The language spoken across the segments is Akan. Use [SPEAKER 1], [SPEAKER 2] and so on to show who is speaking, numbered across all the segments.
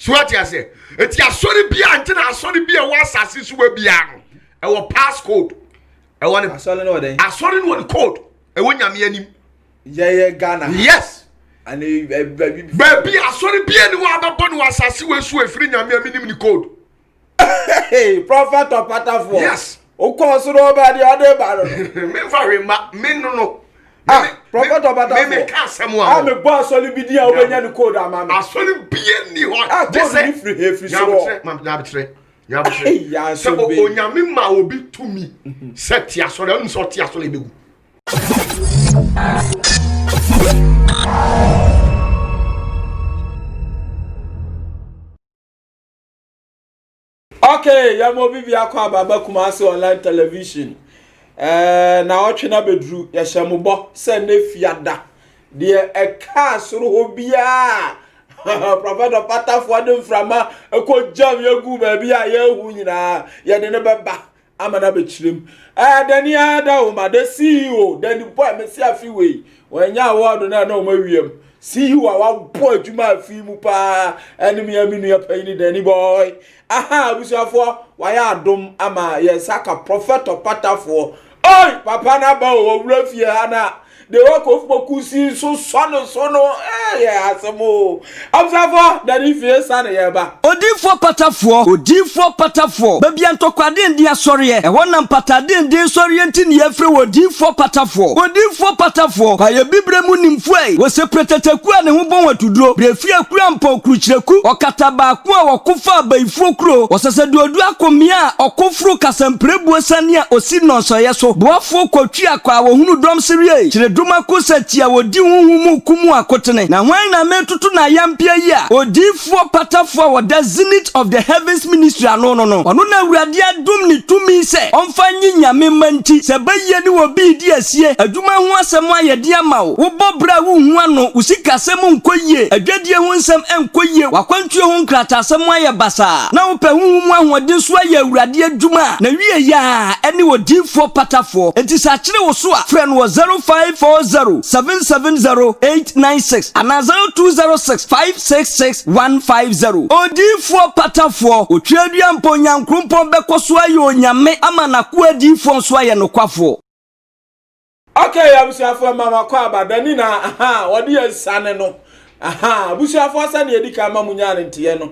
[SPEAKER 1] So what you say? It's your sorry be until I sorry be a was as we be our passcode. I want to
[SPEAKER 2] sorry no day.
[SPEAKER 1] I sorry one code. I want you
[SPEAKER 2] Yeah, Ghana.
[SPEAKER 1] Yes.
[SPEAKER 2] And
[SPEAKER 1] baby, I sorry be anyone upon was as we free me code.
[SPEAKER 2] Hey, prophet of Patafo.
[SPEAKER 1] Yes.
[SPEAKER 2] O course, nobody other battle.
[SPEAKER 1] Me very me no.
[SPEAKER 2] Prophet of Patafo.
[SPEAKER 1] Me can't someone.
[SPEAKER 2] I'm a boss, only be the Albanian code. I'm
[SPEAKER 1] I sorry be anyone.
[SPEAKER 2] just say free.
[SPEAKER 1] Yeah, so onyame ma obi to me. Set ya so le so tia so le begu.
[SPEAKER 2] Okay, yamo bibi akwa baba Kumasi online television. Na otwe na bedru ya hyemubo se na fiada. De e ka soro obia. Prophet Patafo adem frama eko jam yegu ba bia yehu nyina ye de ne beba amana bekyirem. Dani ada o ma de CEO dani boy mesi afiwe. Wanya award na o mawiem. CEO wa boy adwuma afi mu pa enemi aminu ya payini dani boy. Aha abusuafo wa ya adom ama ye saka Prophet Patafo. Oi papa na ba o wura fie ana the work of Mokusi so sono asemo observer that if you san yeba
[SPEAKER 3] Odifo patafo baby antokwade ndi asore e wonam patade ndi sore enti ne afre odifo patafo kwa ye bibremu nimfuai wo sepretataku ne ho bon watuduro brefi akura mpa okurukireku okata baako a wokofa abaifo kuro wosesede odu akomia okofuru kasamprebu sania osi nonsoye so boafo kwatwi akwa wo hunu dom serie duma kusatia wodi huhumu kumu akotene na hwan na metutu na yampia yi a odifo patafo woda zenith of the heavens ministry no ono na awurade adum ni tumi se omfanyi nyame manti se baye ni obi di asie aduma ho asem ayede ama wo bobra wo hu ano usika sem nkoyie adwadie ho nsem enkoyie wakwantuo ho nkrata asem aye basa na wo pe huhumu ahode so aye awurade aduma na wie ya ene odifo patafo enti sa kire wo so a friend wo 0540770896 and 0206566150 odifo patafo otwadua mponyankrumpo bekoso aye onyame ama nako adifo so aye nokwafo.
[SPEAKER 2] Okay abusuafo mama kwa abadani na wodi yansane no abusuafo asane edika mamunyane ntiye no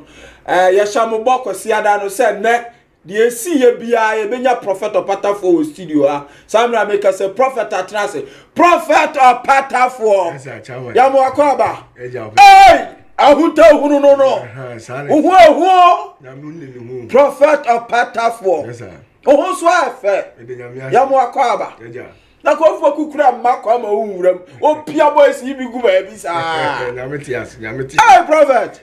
[SPEAKER 2] yahyamubo kwasi ada no se ne de si ye bia ye benya Prophet Patafo studio ha samra make say prophet atrase Prophet Patafo yamo akwaba hey ahunta hunu no Prophet Patafo ohun so afa yamo akwaba na ko fo kukura makwa ma wuram opia boys yi bi gu ba bi sa hey prophet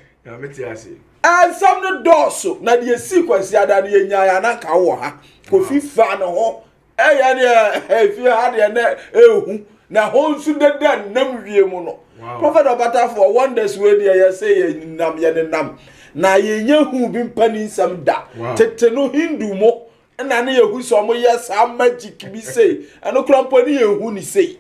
[SPEAKER 2] and some no doso na the sequence ya da ye nya na ka wo ha ko fifa no ho ya ne fi ha de na ehu na ho nsu de nam wie mu no Prophet Patafo wonders we there ya say ye nam ye nam na ye nya hu bi mpani nsam da tete no hindu mo na ne ye hu so mo yes magic bi say eno krampo ne ye hu ni say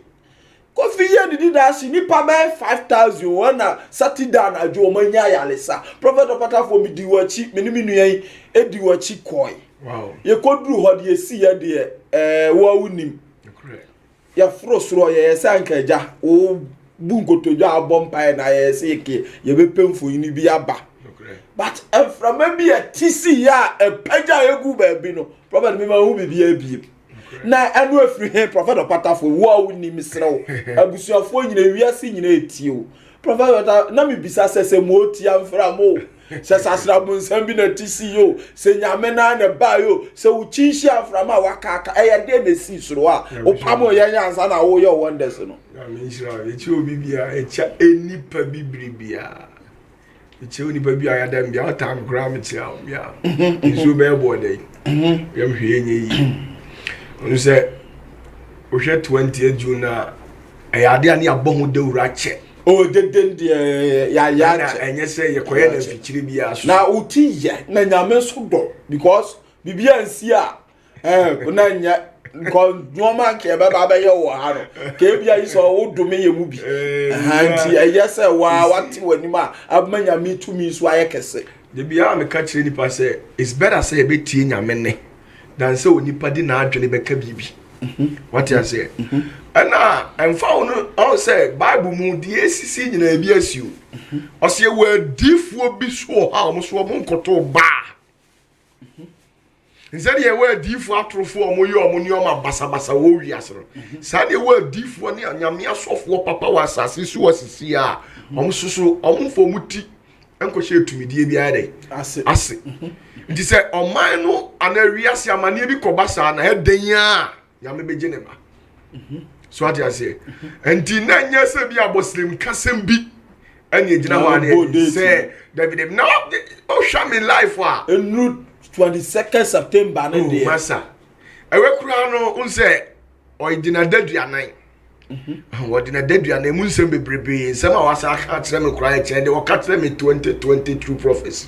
[SPEAKER 2] Kofi ye didi da si nipa be 5000 wana Saturday na adwo manya yalesa Prophet Patafo mi di wachi menimi nuan edi wachi koi wow ye koduru ho de esi ye de wa unim ya frosro ye sanka ja o bunkotojo abompa na ye seke ye be pemfo yini bi aba but from maybe a TC ya a peja egu ba bi no Prophet me ma hu bi abi na anu afiri he Prophet Patafo wo wuni misrew abusuafo nyina wiase nyina etio Prophet na me bisa sese mo tia mfra mo se sasra bu nsam bi na TCO se nyame na na ba yo se uchishi afra ma wakaka de na si soro a opamo ye nyansa na wo yo wonders no
[SPEAKER 1] na me nshira echi obi bia echa enipa bibribia echi onipa bia ya dem bia otam gram tia bia isu be bode yam hwe enye yi onu se o hwe 20 June ayade ani abohu dewura che
[SPEAKER 2] o deden ya
[SPEAKER 1] na enye se ye koye na fichiri bia so
[SPEAKER 2] na uti ye na nyame so do because bibia nsi a na nya nneɔma nke ɛbɛba bɛyɛ wɔ ha no ka ebia yi sɛ wodome yɛ mu bi nti ɛyɛ sɛ wate w'anim a abɛma nyame tumi so ayɛ kɛse
[SPEAKER 1] de bia meka kyerɛ nipa sɛ it's better sɛ yɛbɛtie nyame ne dan sɛ onipa di n'adwene bɛka biribi wate ase ɛna ɛmfa wo no ɔn sɛ bible mu deɛ esisi nyinaa bi asio ɔsɛ yɛwɔ adiifoɔ bi so wɔ ha ɔmo so ɔmo nkɔtɔ baa nsɛde yɛwɔ adiifoɔ atorofoɔ ɔmo yɛ ɔmo nneɔma basabasa wɔ wiase no saa deɛ yɛwɔ adiifoɔ ne nyame asɔfoɔ papa wɔ asase so wɔ sisi a ɔmo soso ɔmo mfɔ ɔmo ti nkɔhyɛ tumidie biara dɛ ase nti sɛ ɔman no ana wiase amanneɛ bi kɔba saa na ɛdan a nyame bɛgye ne ba so ate aseɛ nti na nyɛ sɛ bi abɔsrem kasɛm bi ɛne gyina hɔ ane sɛ david na ɔhwɛ me life a
[SPEAKER 2] ɛnuru 22nd September ne deɛ
[SPEAKER 1] masa ɛwɛ kura no nsɛ ɔyɛdina daduanan wɔdina daduanan mu nsɛm bebrebe nsɛm a wasa aka kyerɛ me kura kyerɛ de wɔka kyerɛ me 2022 prophecy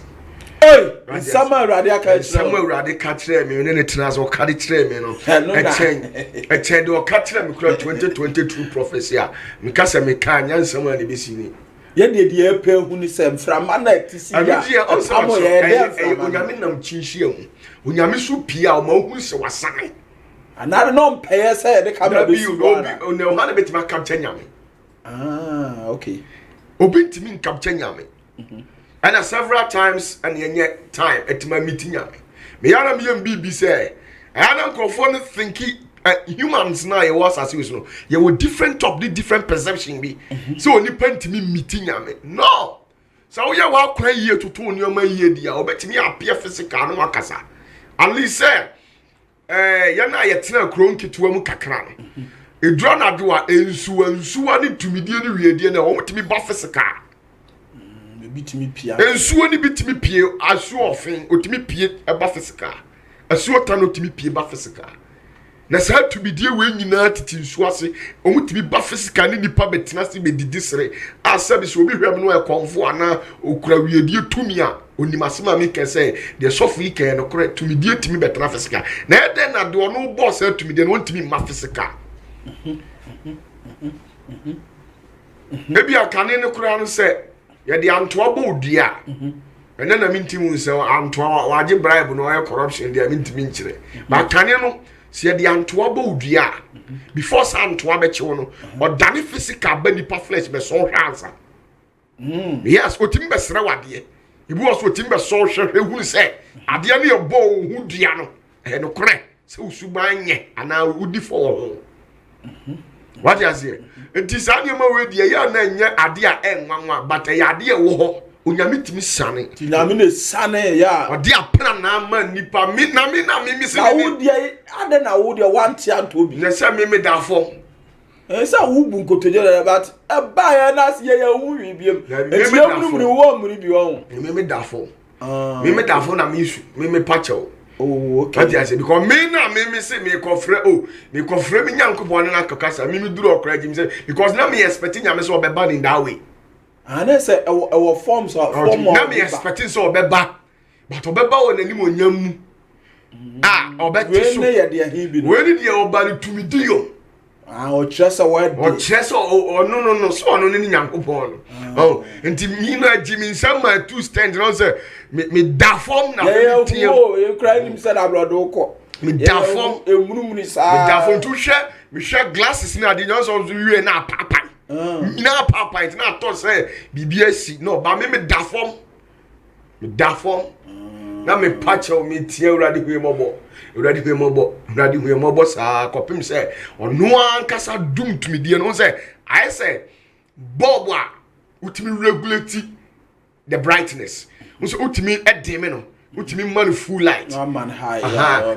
[SPEAKER 2] nsɛm a awurade aka kyerɛ
[SPEAKER 1] nsɛm a awurade ka kyerɛ me ne tena so ɔka de kyerɛ me no ɛkyɛn de ɔka kyerɛ me kura 2022 prophecy a meka sɛ meka anya nsɛm a ne bɛsi ni
[SPEAKER 2] yɛde deɛ ɛpɛ hu ni sɛ mframa na ɛte si ya
[SPEAKER 1] amo yɛ onyame nam kyinhyia mu onyame so pia o ma hu sɛ wasan
[SPEAKER 2] anare no mpɛyɛ sɛ yɛde kamera bɛsi
[SPEAKER 1] obi no ha na betima capture nyame
[SPEAKER 2] okay
[SPEAKER 1] obi ntimi capture nyame and several times and yenye time etima meeting nyame me yana me yam bibi sɛ ana nkrofo no thinki humans na ye was as you know you were different top the different perception bi so oni pantimi meeting nyame no so we wa kwa yie toto onioma yie dia obetimi appear physical no akasa at least say ya na ye tena kron ketewa mu kakra no edura na do a ensuwa ne tumidie ne wiedie na wo timi ba physical
[SPEAKER 2] bitimi pia
[SPEAKER 1] ensuwa ne bitimi pie asu ofin otimi pie eba physical asu ota no timi pie ba physical na saa tumidie we nyina titi nsu ase omutimi ba physical ne nipa betina se bedidi sere asabi so obi hwem no ekonfo ana okura wiedie tumi a onimasema me kese de sofo yi kan no kore tumidie timi betina physical na eden na de ono boss tumidie no ntimi ma physical ebi akane ne kura no se ye de antoa bo odua ene na mintimu nse antoa waje bribe no e corruption de mintimi nkyire ba kane no se de antoa bo odua before sa antoa be chewo no odane physical ba nipa flesh be so hwansa yes otimi be sere wade ibu oso otimi be so hwehwe hu se ade ne ye bo hu dua no e no kore se usuban nye ana udi for what you say enti sa ne ma we die ya na nye ade a enwanwa but ya ade e wo ho onyame timi sane
[SPEAKER 2] ti na me ne sane ya
[SPEAKER 1] ode apra na ma nipa mi na mi se
[SPEAKER 2] ni wo die ade na wo die wanti anto bi
[SPEAKER 1] na se me dafo
[SPEAKER 2] sa wo bu nkotoje da but e ba ya na se ya hu wi biem enti ya mu mu wo mu bi wo
[SPEAKER 1] me dafo me dafo na me isu me pacho
[SPEAKER 2] oh okay
[SPEAKER 1] what you say because me na me say me kofre me kofre me nyankopon na kakasa me duru okra jim say because na me expecting nyame so obeba in that way
[SPEAKER 2] and say our forms of form
[SPEAKER 1] na me expecting so obeba but obeba won anim onyam obeti so
[SPEAKER 2] we ne ye de bi no
[SPEAKER 1] we ne de oba ni tumidio
[SPEAKER 2] o chesa word
[SPEAKER 1] o chesa no so no ni nyankopon no enti me na jimi nsama two stand no say me da form na
[SPEAKER 2] tie you cry him said abrodo ko
[SPEAKER 1] me da form
[SPEAKER 2] emunumuni sa
[SPEAKER 1] me da form to hwe me hwe glasses na de so wie na papa na papa it na to say BBS no ba me da form na me pacho me tie urade hwe mobo sa kopim say ono ankasa dum tumidie no say I say bob a utimi regulate the brightness so utimi edeme no utimi man full light
[SPEAKER 2] no man high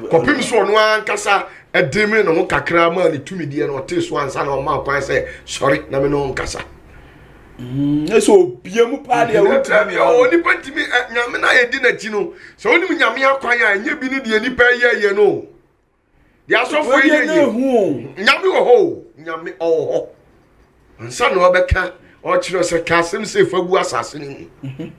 [SPEAKER 1] kopim so ono ankasa edeme no kakra ma ni tumidie no te so ansa na o ma kwan say sorry na me no nkasa
[SPEAKER 2] eso biemu pa de
[SPEAKER 1] oni pantimi nyame na yedi na chi no so oni nyame akwan a nya bi ni de nipa ye no dia so for ye nyame wo ho nyame ho nsa no obeka ochiro se kasem se fagu asase ni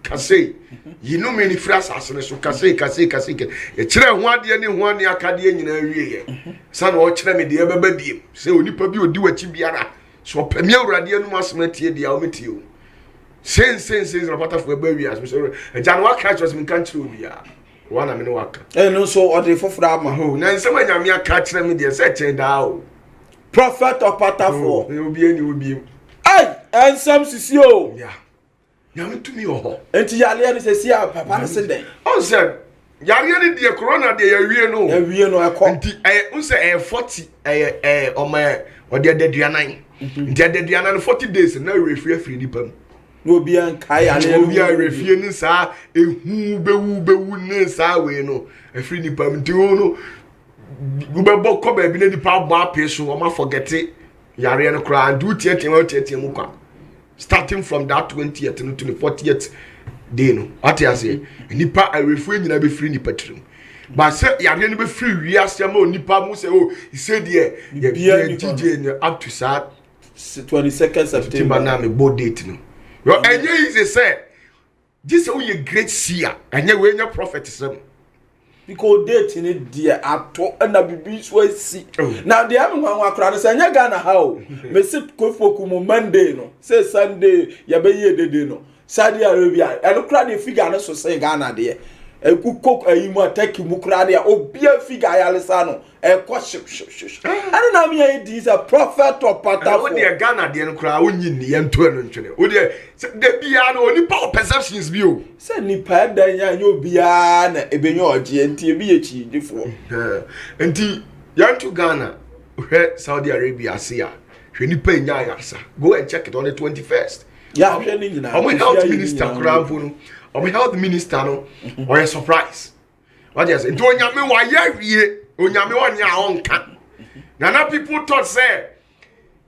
[SPEAKER 1] kase yinu me ni fira asase ne so kase e kire ho ade ne ho ane akade nyina wiye sa na ochire me de beba biem se onipa bi odi wachi biara so pamia urade anu asematie dia o metie o sen na patafo eba wi as so jan wa catch us me kan chiro bia wana me no waka
[SPEAKER 2] no so ode fofura ama
[SPEAKER 1] ho na nsema nyame aka kire me de se chen da o
[SPEAKER 2] prophet of patafo
[SPEAKER 1] obi
[SPEAKER 2] and some sisio
[SPEAKER 1] yeah nyame tumi ho
[SPEAKER 2] enti yale ne sesi a papa ne se den
[SPEAKER 1] on said yare ne de corona de ya wie no
[SPEAKER 2] ekọ
[SPEAKER 1] enti on say 40 o ma o de aduanan enti aduanan 40 days na refie free dipam
[SPEAKER 2] no obi an kai ale
[SPEAKER 1] obi a refie ni sa ehu bewu ne sa we no free dipam enti no gubebo ko ba bi ne dipa gbo apeso o ma forget yare no kra and do tietie mu kwa starting from that 20th to the 40th day no what you say nipa a refu nyina be free nipa trim but say yare no be free wi asem o nipa mu say oh he said there DJ up to sa
[SPEAKER 2] 22nd September
[SPEAKER 1] na me bo date no yo enye is say this o ye great seer enye we nya prophetism
[SPEAKER 2] because date ni dia ato na bibi so asi na dia me nwan akra no say nya Ghana ha o me sit kofoku mo Monday no say Sunday ya be ye dede no Saudi Arabia eno kra de figure no so say Ghana de ekukok ayimu ataki mu kra de obia figure ya lesa no ship and na me is a prophet of patafo
[SPEAKER 1] o de Ghana de no kra onyi ni ento eno ntwene o de bia no oni power perceptions bi o
[SPEAKER 2] say ni pa dan ya obia na ebenyo oje enti ebi ye chi difo
[SPEAKER 1] enti yanto Ghana hwe Saudi Arabia sia hwe ni pa nya yasa go and check it on the 21st
[SPEAKER 2] yeah hwe ni nyina
[SPEAKER 1] o health minister kra mfunu o health minister no or a surprise what you say enti onyame wa ya wie onyame onya onka na people thought say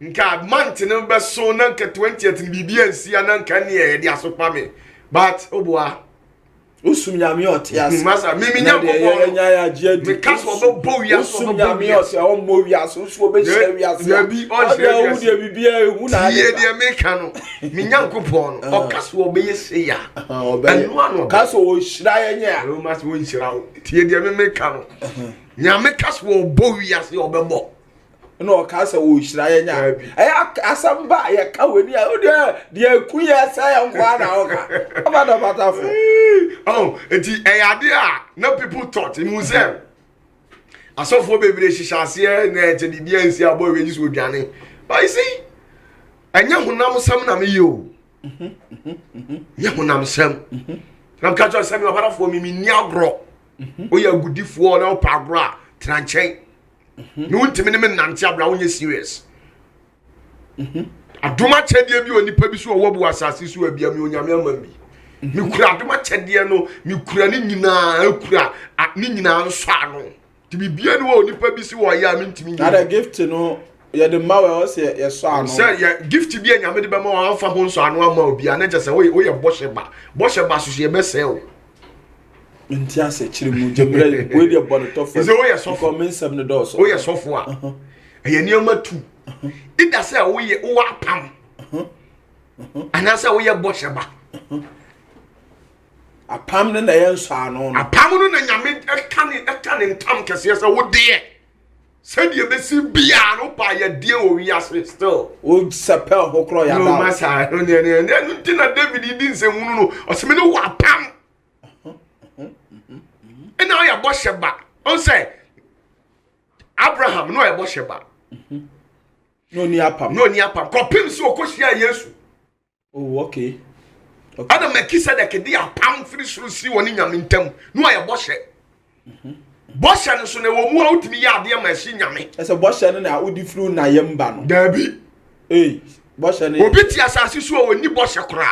[SPEAKER 1] nka month no be so na nka 20th bibia nsia na nka ne ye dia so pa me but oboa
[SPEAKER 2] usum nyame otias
[SPEAKER 1] masa mimi nya ko
[SPEAKER 2] nya ya je
[SPEAKER 1] di because we bo wi so
[SPEAKER 2] usum nyame otias o mo wi aso so be hye wi aso
[SPEAKER 1] ya bi o hye
[SPEAKER 2] wi bibia ehu na
[SPEAKER 1] ye de me ka no mi nya nkopon no o kaso o be ye se ya anu anu
[SPEAKER 2] kaso o hira ye nya
[SPEAKER 1] o mas wo hira tie de me ka no nyame kaso o bo wi aso o be bo
[SPEAKER 2] no kasa wo hira ye nya asamba ye ka weni o de kuya sa ya nkwa na oka abada patafo
[SPEAKER 1] oh enti ade a na people thought in museum asofo bebere hihase na eje bibia nsi abo we jiso odwane but you see anya honam sam na me yo nya honam sam na ka jo sam abarafo mi ni agro o ya gudifo na o pa agro a tranchen no ntimi ne me nante abra wo nye serious adoma chedie bi onipa bi so wo bu asase so abia mi onyame amam bi mi kura adoma chedie no mi kura ni nyina akura ni nyina nso ano ti bibia ni wo onipa bi si wo ya mi ntimi
[SPEAKER 2] na the gift no ya de mawe o se ye so ano
[SPEAKER 1] say ya gift bi anyame de be ma wa fa ho nso ano ama obi ana je se wo ye bosheba so ye be se o
[SPEAKER 2] nti ase chire mu jemre we de bono to fa
[SPEAKER 1] so ye so
[SPEAKER 2] for men sem no do so
[SPEAKER 1] wo ye so fo a ye ni ama tu ida say wo ye wo apam ana say wo ye bosheba
[SPEAKER 2] apam ne na ye nso ano no
[SPEAKER 1] apam no na nyame eka ne ntam kese say wo de said you be see bia no pa ye de o wi ase still
[SPEAKER 2] o sepel hokro ya da
[SPEAKER 1] no masa no ne ntina David di nse hunu no o se me no wo apam ena o ya bosheba on say Abraham no ya bosheba
[SPEAKER 2] no ni apam
[SPEAKER 1] kopim so okohia Yesu
[SPEAKER 2] oh okay
[SPEAKER 1] ada Melchizedek di apam firi suru si woni nyame ntam no ya boshe boshe no so ne wo mu a utimi ya ade ma shi nyame
[SPEAKER 2] ese boshe no na udi furu na yemba no
[SPEAKER 1] dabi
[SPEAKER 2] boshe ne
[SPEAKER 1] obi ti asase so woni boshe kura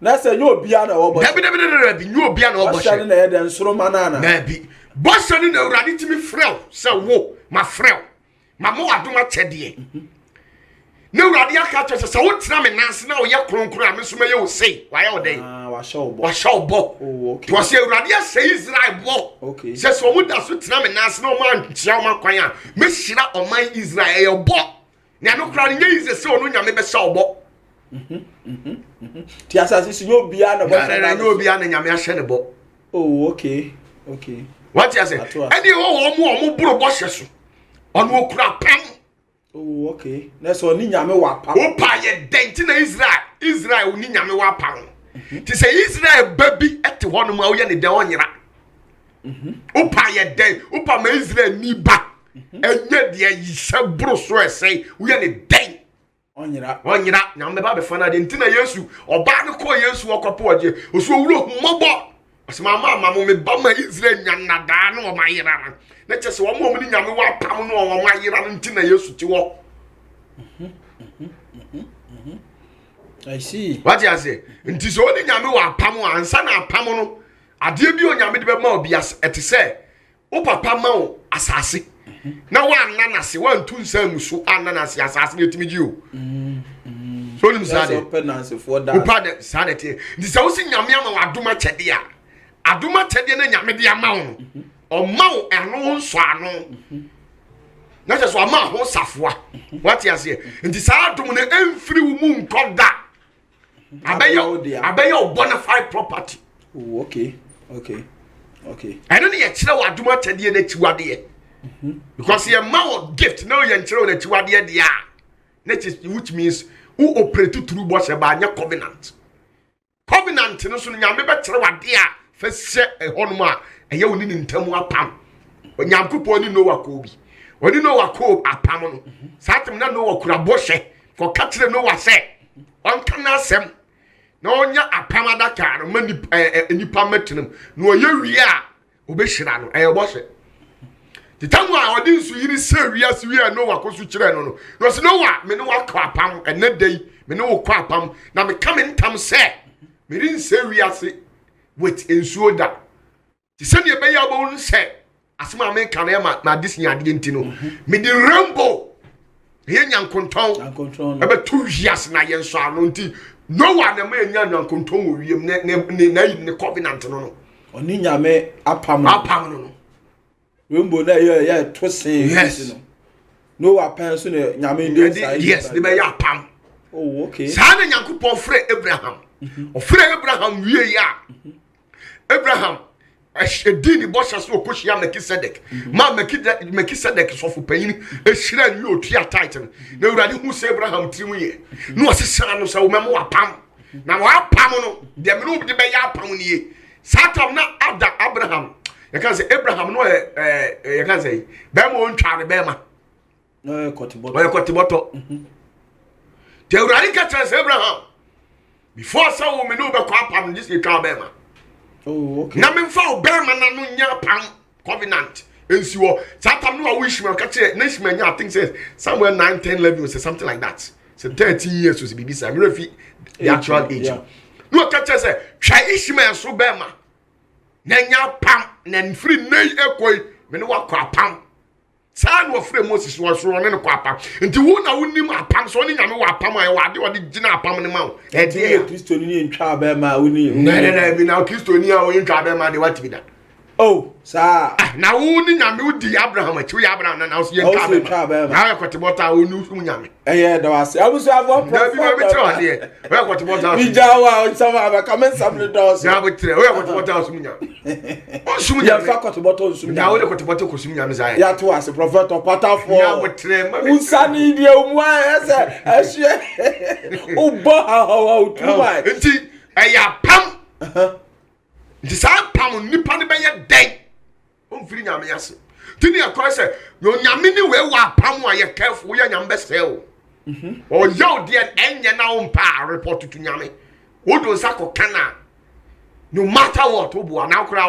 [SPEAKER 2] na se nyo obia na wo boshe
[SPEAKER 1] dabi nyo obia na wo boshe
[SPEAKER 2] boshe na ye de nsoro manana
[SPEAKER 1] dabi boshe no na urade timi frel se wo ma frel ma mo adoma chede na urade aka to se wo tira me nanse na wo ye kronkron a me so me ye wo sei wa ye wo dey
[SPEAKER 2] wa
[SPEAKER 1] show bo
[SPEAKER 2] oh okay
[SPEAKER 1] to say urade say Israel bo
[SPEAKER 2] okay
[SPEAKER 1] se so mu da so tira me nanse na o ma ntia o ma kwan a me hira o man Israel ye bo na no kra nye ize se onu nyame be sha obo
[SPEAKER 2] Ti asase si no bia na bo
[SPEAKER 1] na no bia na nyame ahye ne bo.
[SPEAKER 2] Oh, okay.
[SPEAKER 1] What you say? Any omo buro bo hye so. Ono okura pam.
[SPEAKER 2] Oh, okay. Na so ni nyame wa pam.
[SPEAKER 1] O pa ye dent na Israel ni nyame wa pam. Ti say Israel baby ete hono ma wo ye ne den onyira. O pa ye den, o pa ma Israel ni ba. Enye de yise buro so esey wo ye ne den.
[SPEAKER 2] Onyira
[SPEAKER 1] nyame ba be fana de ntina Yesu oba ne ko Yesu okopo oje oso wuro humobo asema mama mo me ba ma Israel nyanna da na o mayira na chese wo mo ni nyame wa pam no o mayira ntina Yesu ti wo.
[SPEAKER 2] I see.
[SPEAKER 1] What you say? Nti so ni nyame wa pam ansa na pam no ade bi o nyame de be ma obi as ete se o papa ma o asase na wa nanase wa ntu nsam so ananase asase na etimi gi o. So nim sade
[SPEAKER 2] penance for that.
[SPEAKER 1] Upa de sanity. Ndi se wo si nyame ama wa adoma chede a. Adoma chede na nyame de ama wo. O ma wo eno nso ano. Na je so ama ho safoa. What you say? Ndi sa adom na emfiri wo mu nkoda. Abeyo bona fide property.
[SPEAKER 2] Oh, okay.
[SPEAKER 1] Eno ne ye kire wa adoma chede na chiwade. Because your mouth gift no your children that you are there, which means who operate through boss by your covenant. Covenant no so nyame betre wade a first a honma e ye woni ntamu apam. Onyankopo ni no wakobi. Oni no wakob apam no. Satem na no wakura boshe for catching no wa say. On kana sem. Na onya apam adaka no mani nipa metenum. No ye wi a obehira no e boshe. The time wa odi nsu yiri se wiase wi no wakosu kire no no se no wa me no wakwa apam ene dei me no wakwa apam na me come ntam se me rin se wiase with ensuo da ti se ne be ya bo un se asema me kan ma disney ade ntino me di rainbow ye nyankonton e be tu wiase na ye nso ano nti no wa na me nya nyankonton wo wiem ne covenant no
[SPEAKER 2] oni nyame apam
[SPEAKER 1] no
[SPEAKER 2] Wembo na ya twese
[SPEAKER 1] yes
[SPEAKER 2] no apan so na nyame dey
[SPEAKER 1] say yes they be ya pam.
[SPEAKER 2] Oh, okay.
[SPEAKER 1] Sa na Nyankopon frɛ Abraham o frɛ Abraham wie ya Abraham edi ni bosha so okohia Melchizedek ma Melchizedek so fo panyin ehira nwi otua title na urade hu se Abraham tirim ye no osesa no so memo apam na wa pam no de me no de be ya pam ni ye satam na ada Abraham you can say Abraham no you can say be mo ntware be ma
[SPEAKER 2] no
[SPEAKER 1] kotiboto te urade ka chance Abraham before so wo me no be kwa pam this e twa be ma.
[SPEAKER 2] Oh, okay.
[SPEAKER 1] Na me fa obema na no nya pam covenant ensi wo satam no wish me ka che na shima nya I think says somewhere 9 10 11 or something like that. So 13 years was be bisa me refi the actual age. No ka che say twa Ishmael so bema na nya pam na free nei ekoi me no wakwa pam sa no free Moses was so ne kwa pam nti wo na wonim apam so ne nyame wa pam ai wade wade gina apam ne ma
[SPEAKER 2] e dey Kristo ni ntwa ba ma woni
[SPEAKER 1] na bi na Kristo ni a wo ntwa ba ma de what be that.
[SPEAKER 2] Oh sa
[SPEAKER 1] na wo ni nyame udi Abraham achi wo Abraham na so ye ntwa ba ma na kwotibota wo ni usum nyame
[SPEAKER 2] da wase abusu avo
[SPEAKER 1] na bi ma betre wade wo kwotibota
[SPEAKER 2] bi jawa sama ba come some the doors
[SPEAKER 1] na betre wo kwotibota usum nyame usum nyame
[SPEAKER 2] ya fa kwotibota usum
[SPEAKER 1] na wo kwotibota usum nyame za
[SPEAKER 2] ya to as prophet or pattern for
[SPEAKER 1] na betre ma
[SPEAKER 2] usani die umwa ese ehye ubo ha utuma
[SPEAKER 1] nti eya pam nti sa pam nipa ne be ye den o mfiri nyame yase tini akwa se no nyame ni we wa pam a ye careful ye nyame be sel o yo de enye na o mpa report to nyame wo do sako kana no matter what obu ana kura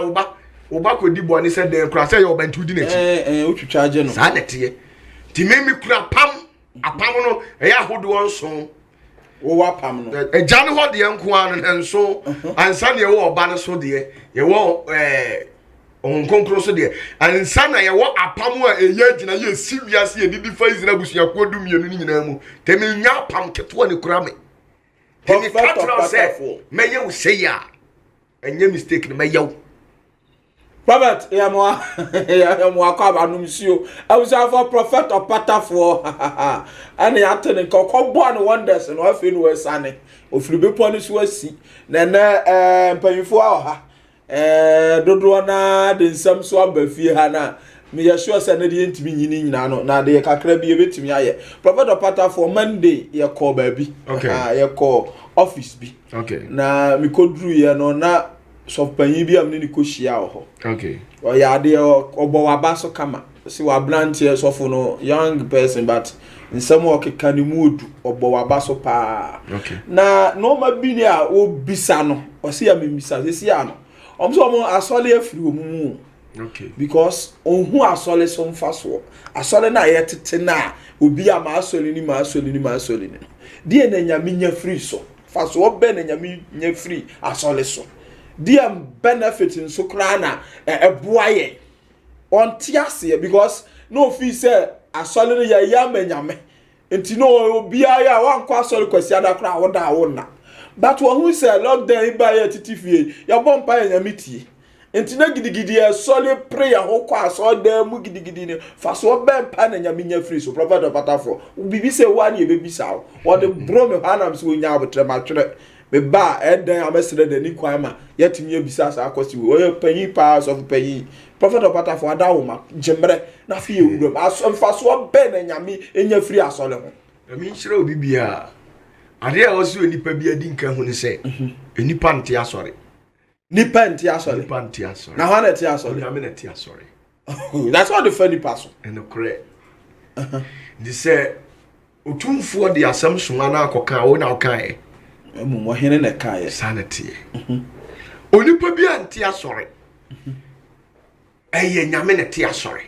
[SPEAKER 1] wo ba ko di bo ani se den kura se ye obantu di na chi
[SPEAKER 2] otwitwa age no
[SPEAKER 1] sa nete ti me kura pam apam no e ya hodo nso
[SPEAKER 2] wo wa pam no
[SPEAKER 1] ejane ho de enko an nso ansa ne wo oba ne so de ye wo onkonkro so de ansa na ye wo apam a eye gina ye siwiase ye didi fa Israel busuya ko du mienu ni nyina mu te me nya apam keto ne kura me te me katra se me ye wo sei a enye mistake ne me ye wo
[SPEAKER 2] Prophet, yamwa kwa anumsio. I was for prophet or patter for and the attendant born wonders and what in was sunny. If you be punished was see, then pay for her. Dodwana, then some swab fear hana. Me assure send the intimate nano. Now they can be a bit to me. Prophet or patter for Monday, your call baby. Okay, your call office be. Okay. Now me could do ya no na. So panyi bi amne ni ko hia ho. Okay. O ya de obo waba so kama. Si wa branch so for no young person but in some work can mood obo waba so pa. Okay. Na no ma bi ni a o bisa no. O si ya me bisa si ya no. So mo asole afiri omumu. Okay. Because on hu asole so mfa so. Asole na ye tete na obi a ma asole ni ma asole ni ma asole ni. Die na nyame nya free so. Fa so obe na nyame nya free asole so. Dear benefit in Sokrana a boy on Tiasia because no fee say a solid yame and to know be I one quasol question crowd that but one who said lock there by a TTV, your bumpire and miti. And to giddy a solid prayer who quas all there mugididine for so ben pan and yaminia free so prophet of Patafo. Be say 1 year baby sow or the brome hanams will now with my me ba then I messed the ni kwama yet me bisa sa akosi we panyi powers of panyi prophet of Patafo for that woman jembre na fie wudom aso ben na nyame enya free asole ho
[SPEAKER 1] me nhyira obi bia ade a wosi onipa bia di nkan ho ni se enipa nte asore
[SPEAKER 2] nipa nte asore na ho na nte asore
[SPEAKER 1] nyame na nte asore
[SPEAKER 2] that's what the funny person
[SPEAKER 1] and the correct they say otumfo de asam soma na akoka wo na okan
[SPEAKER 2] mo hene na kae
[SPEAKER 1] sanity onipa bi anti asore eye nyame na ti asore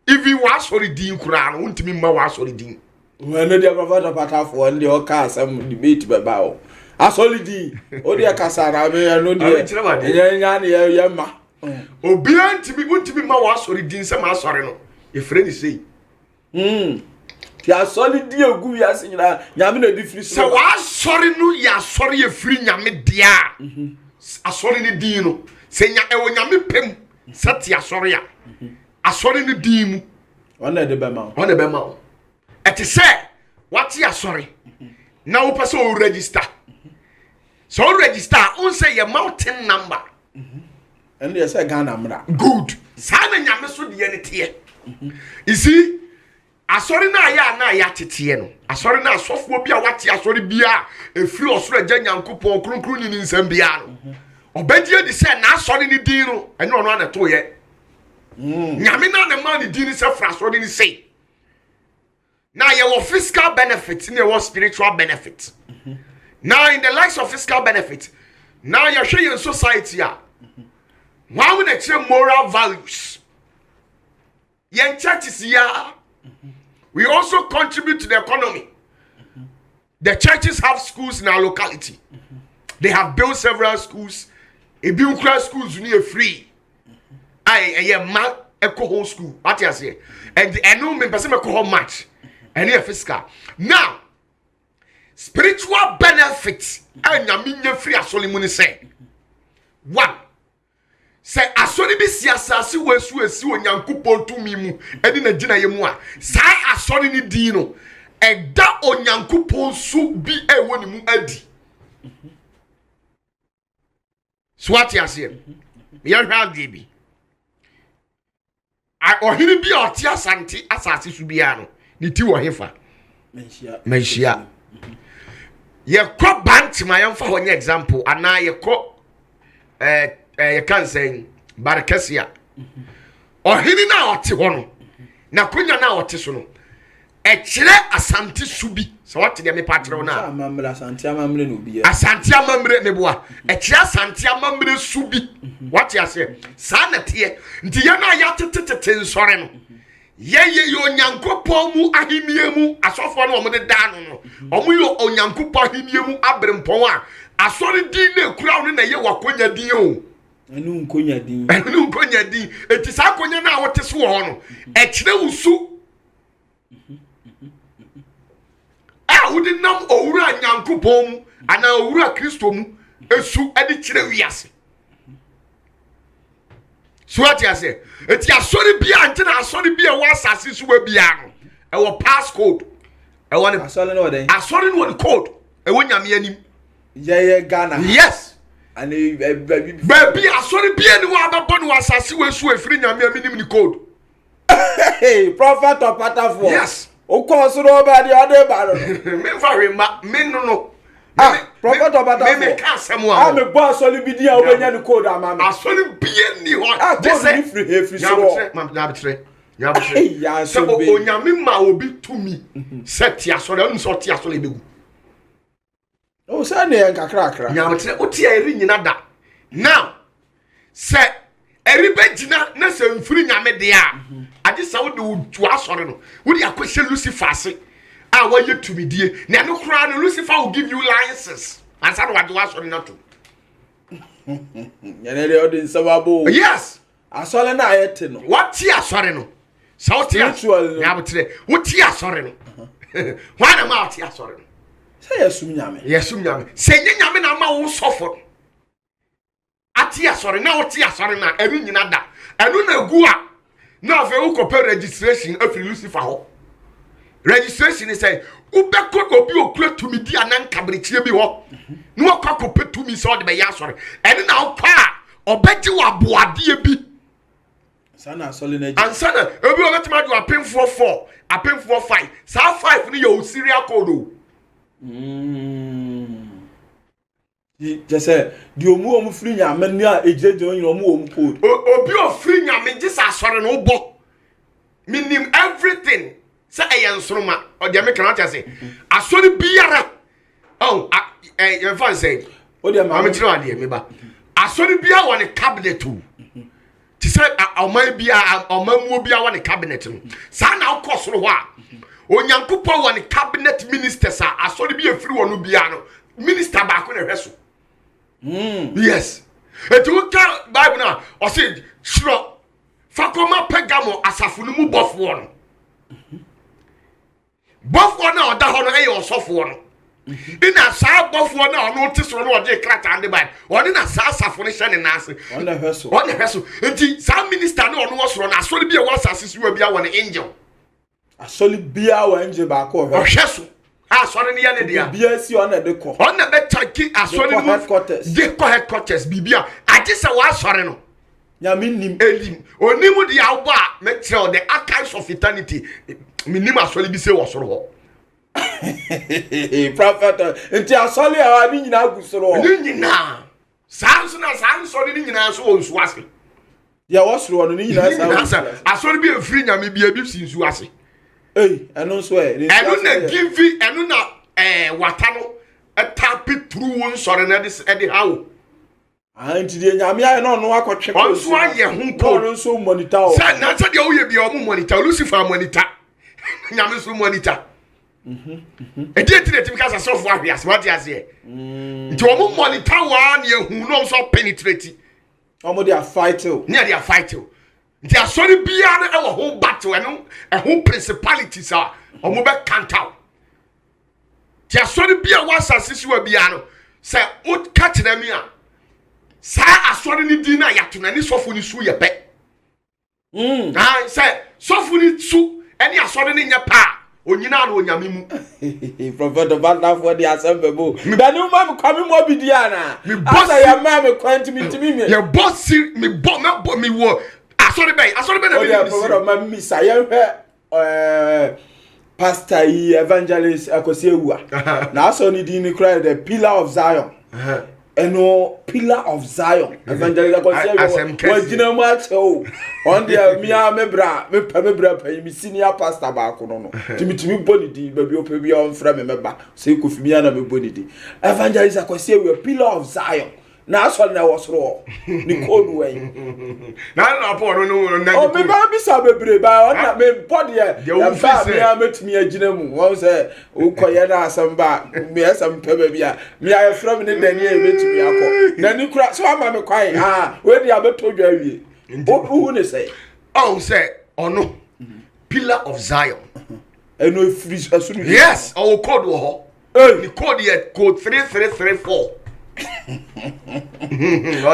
[SPEAKER 1] if you was for din kura no ntimi ma was for din
[SPEAKER 2] when the prophet of Patafo and the oka some debate baba o asole din o de kasa na me no de nya na ye ma
[SPEAKER 1] obi ntimi ma was for din se ma asore no e friend say
[SPEAKER 2] ya solid dia gu ya sinyina nyame na di free
[SPEAKER 1] so wa sorry no ya sorry e free nyame dia asori ni din no se nya e wo nyame pem sati asori ya asori ni din mu
[SPEAKER 2] ona de bema
[SPEAKER 1] eti se wati asori na wo pese o register so o register on say your mountain number
[SPEAKER 2] and you say Ghana mra
[SPEAKER 1] good sa na nyame so de ne tie you see asori na ya teteye no asori na asofo bi a wate asori bia efiri osoro agya nyankopon kronkron ni nsam bia no obedie di se na asori ni din no enye ono ana to ye nyame na na man di ni se fra asori ni sei na ye wo fiscal benefit ni wo spiritual benefit now in the likes of fiscal benefit now you share in society a why we na moral values yen churches ya we also contribute to the economy. The churches have schools in our locality. They have built several schools. A Biukra schools near free. I ma eco home school. What you say? And the annual person eco home match. And here fiscal. Now, spiritual benefits. And you free as Solomon say. One. Say asori bi si asase wesu esi onyankopon tumi mu edi na gina ye mu a sai asori ni din no eda onyankopon su bi ewo ni mu adi swati ase ye hwa de bi a ohiri bi oti asante asase su bia no ni ti wo hefa menhia ye ko bantima ye mfa ho nye example ana ye ko you can say Barakasia. Or hidden now at one. Na kunya na ote so no. E kire asante subi. So what dey me patro na?
[SPEAKER 2] Asante amamre no bia.
[SPEAKER 1] Asante amamre ne boa. E kire asante amamre subi. What you say? Sa na tie. Nti ye na ya tetetete nsore no. Ye yo nyankopon mu ahimie mu asofo no omo de da no. Omo yo onyankopon ahimie mu abrempon a asori din na ekura no na ye wakonya din o.
[SPEAKER 2] Enu nkonya din
[SPEAKER 1] eti sa konya na wote so ho no e kire wusu wodi nam owura nyankopon mu ana owura Kristo mu esu edi kire wiase So what you say? It's ya sorry be until I sorry be a was as we be our passcode. I want
[SPEAKER 2] I saw no day.
[SPEAKER 1] I saw in one code. I want you
[SPEAKER 2] Yeah, Ghana.
[SPEAKER 1] Yes.
[SPEAKER 2] And
[SPEAKER 1] baby, I saw it be anyone but was as we were free minimum code.
[SPEAKER 2] Hey, prophet of Patafo.
[SPEAKER 1] Yes.
[SPEAKER 2] Of course, nobody other battle.
[SPEAKER 1] Me very me no.
[SPEAKER 2] Prophet of Patafo.
[SPEAKER 1] Me can't say more.
[SPEAKER 2] I'm a boss only be there when you code a man.
[SPEAKER 1] I saw it be anyone.
[SPEAKER 2] I just free so.
[SPEAKER 1] Yeah, so onyame ma obi to me. Set ya so dem so tia so le begu.
[SPEAKER 2] Oh, say na kakra.
[SPEAKER 1] Nyamtre o tia eri nyina da. Now, say eri begina na se mfiri nyame de a. Ade sa wo de wo tu asore no. Wo de akwese Lucifer se. Ah, why you to me die. Na no kra no Lucifer will give you licenses. Ansa no wa de asore na to.
[SPEAKER 2] Yanele o de nsababo.
[SPEAKER 1] Yes.
[SPEAKER 2] Asole na ayete no.
[SPEAKER 1] What tia asore no?
[SPEAKER 2] Spiritual.
[SPEAKER 1] Nyamtre. Wo tia asore no. Why na ma tia asore no?
[SPEAKER 2] Say yesum nyame.
[SPEAKER 1] Yesum nyame. Say nyame na ma wo sofo. Ati asore na wo ti asore na eri nyina da. Enu na gu a na afa wo copy registration afri Lucifer ho. Registration is say wo be ko obi okura tumi di anan kabretie bi ho. Na wo kwa copy tumi so de be ya asore. Enu na wo kwa obeji wa boade bi.
[SPEAKER 2] Sana asole na ji.
[SPEAKER 1] Ansana obi obetima do apemfo 4, apemfo 5. Sa 5 ni your serial code o.
[SPEAKER 2] Just say the omu free nyame ni a ejeje onyi omu code.
[SPEAKER 1] Obi o free nyame just asore no bo. Minim everything. Say ensroma o de make na say. Asore biara. Oh, you fan say.
[SPEAKER 2] O de ma
[SPEAKER 1] me tiri ade me ba. Asore biara won cabinet o. Ti say oman biara omamu biara won cabinet no. Sa na ukosoro ho a. Onyankopon won cabinet ministers a asori bi efiri wonu bia no minister ba ko na hweso yes etu ka bible na o say shro fakoma pegamo asafo no mu bofo no bofo na oda ho no e osofo no ina sa bofo na ono tisoro no ode krata ande bai oni na sa asafo no hye ne nase
[SPEAKER 2] on hweso
[SPEAKER 1] enti sa minister na ono wosoro na asori bi e wasase siwa bia won angel
[SPEAKER 2] asoli bia wa nje ba ko ho
[SPEAKER 1] hweso asori ne ya ne dia
[SPEAKER 2] bia si on de ko
[SPEAKER 1] on na betaki asori mu headquarters bibia age se wa asori no
[SPEAKER 2] nyame nim
[SPEAKER 1] elim onimu dia wo a metre the archives of eternity minim asori bi se wo soro ho
[SPEAKER 2] prophet enti asoli a ni nyina agusoro
[SPEAKER 1] ni nyina sanso na sanso ni nyina so wo nsu ase
[SPEAKER 2] ya wo soro no ni nyina
[SPEAKER 1] sa asori bi efiri nyame bia bi si nsu ase
[SPEAKER 2] eno so enu
[SPEAKER 1] na give enu na wata no tap through one sorry na this e how
[SPEAKER 2] anti de nyame aye no no akotwe
[SPEAKER 1] ko so aye hu ko
[SPEAKER 2] no so monitor
[SPEAKER 1] say na say de o ye bia o monitor Lucifer monitor nyame so monitor e dey tire kasa so fo ahwe what you say nti o monitor wa na ehu no so penetrate
[SPEAKER 2] o mo dey fight o
[SPEAKER 1] na dey fight o nti asori bia na e wo ho battle eno e ho principalities a o mo be counter ti asori bia wa sasisi wa bia no say o catch na me a sa asori ni din na yato na ni sofo ni su ye pe say sofo ni su eni asori ni nya pa onyina na onyame mu
[SPEAKER 2] prophet banda for the assembly bo dani ma me kwame mo bidia na asa ya ma me kwanti mi
[SPEAKER 1] ye boss me bo me wo asori be na me
[SPEAKER 2] ni prophet ma misa ye hwe pastor evangelist Akosi Ewua na aso ni din ni cry the pillar of Zion eno pillar of Zion evangelist Akosi Ewua wajina mu ache o on dia mia mebra pa mi senior pastor ba ko no timitimi boni di ba bi opa bi on fra me meba se kofi mia na me boni di evangelist Akosi Ewua pillar of Zion na aso na wosoro ni code way
[SPEAKER 1] na poro no na
[SPEAKER 2] o me ba bi sa bebre ba on na me body ya fa me ametumi agina mu won say o koye na asamba me asam pa ba bia me ya from ni dani e metumi akọ na ni kura so ama me kwai we dia beto dwa wie o hu ne say
[SPEAKER 1] oh say ono pillar of Zion
[SPEAKER 2] eno free asunu
[SPEAKER 1] yes o code wo ho ni code here code 3334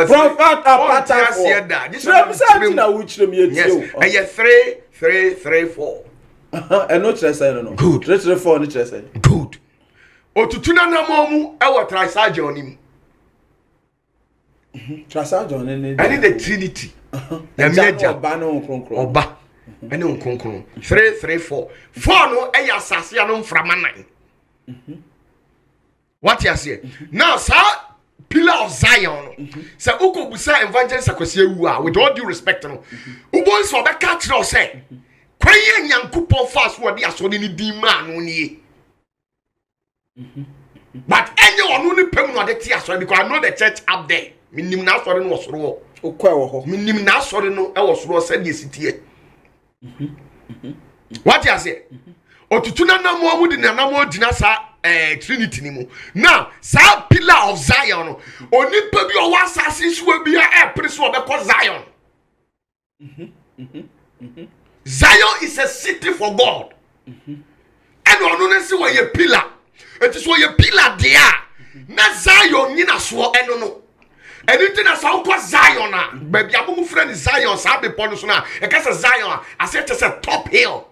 [SPEAKER 2] Prophet Apatafo.
[SPEAKER 1] Yes. And you 3, 3, 3, 4.
[SPEAKER 2] And no stress, I don't know.
[SPEAKER 1] Good.
[SPEAKER 2] 3, 3, 4, no stress.
[SPEAKER 1] Good. Otutuna na momu ewo trisagion nim.
[SPEAKER 2] Trisagion ni.
[SPEAKER 1] Any the Trinity. Na meja
[SPEAKER 2] oba na nkronkron.
[SPEAKER 1] Oba. Any nkronkron. 3, 3, 4. 4 no eya asase ya no mframa nan. What you say? Now, sir, pillar of Zion. Say uko busa evangelist akwesi ewu a with all due respect no. Ubon so be catch no say. Kwaye Nyankopon fast word dey asode ni din ma no nie. But any one ni pem no dey ti asode because I know the church up there. Minim na asode no osoro.
[SPEAKER 2] Okwa wo ho.
[SPEAKER 1] Minim na asode no e osoro say dey sitie. What you say? Otutuna na mo amudi na mo dina sa Trinity ni mu. Now, sa pillar of Zion. Onipa bi o wa asase so bi a priest o be call Zion. Zion is a city for God. And ono ne se wo ye pillar. It is wo ye pillar there. Na Zion nyina so eno no. Anything as how call Zion a, baby abumu friend Zion sa be pon so na. E ka say Zion I say it is a top hill.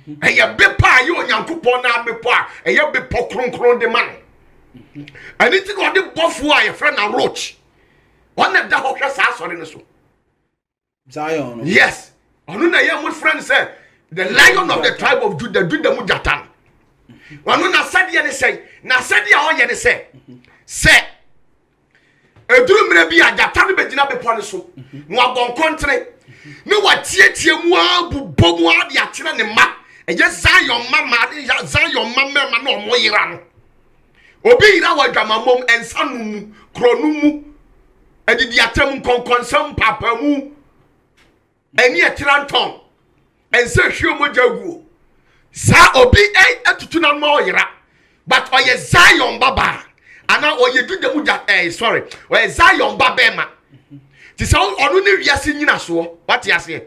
[SPEAKER 1] And you be pa you Nyankopon na be pa and you be pokronkron de man. Anything what the buff wa your friend na roach. One of the hokra sa sorry no so.
[SPEAKER 2] Zion.
[SPEAKER 1] Yes. Onu na your my friend say the lion of the tribe of Judah do the mujatan. Onu na said ye say na said ye o ye say say eduru mre bi ajatan be gina be pon so. No abon kontre. Me wa tietie mu abubo mu ade atire ne ma. Eje Zion mama Zion mama na omo yira no. Obi yira wa dwamamom ensanu mu kronu mu edidi atam konkonsam papa mu eni etiranton ense hwemo jagu sa obi atutu na ma oyira but oye Zion baba ana oye dude mu sorry oye Zion baba ma ti se onu ne wiase nyina so what you say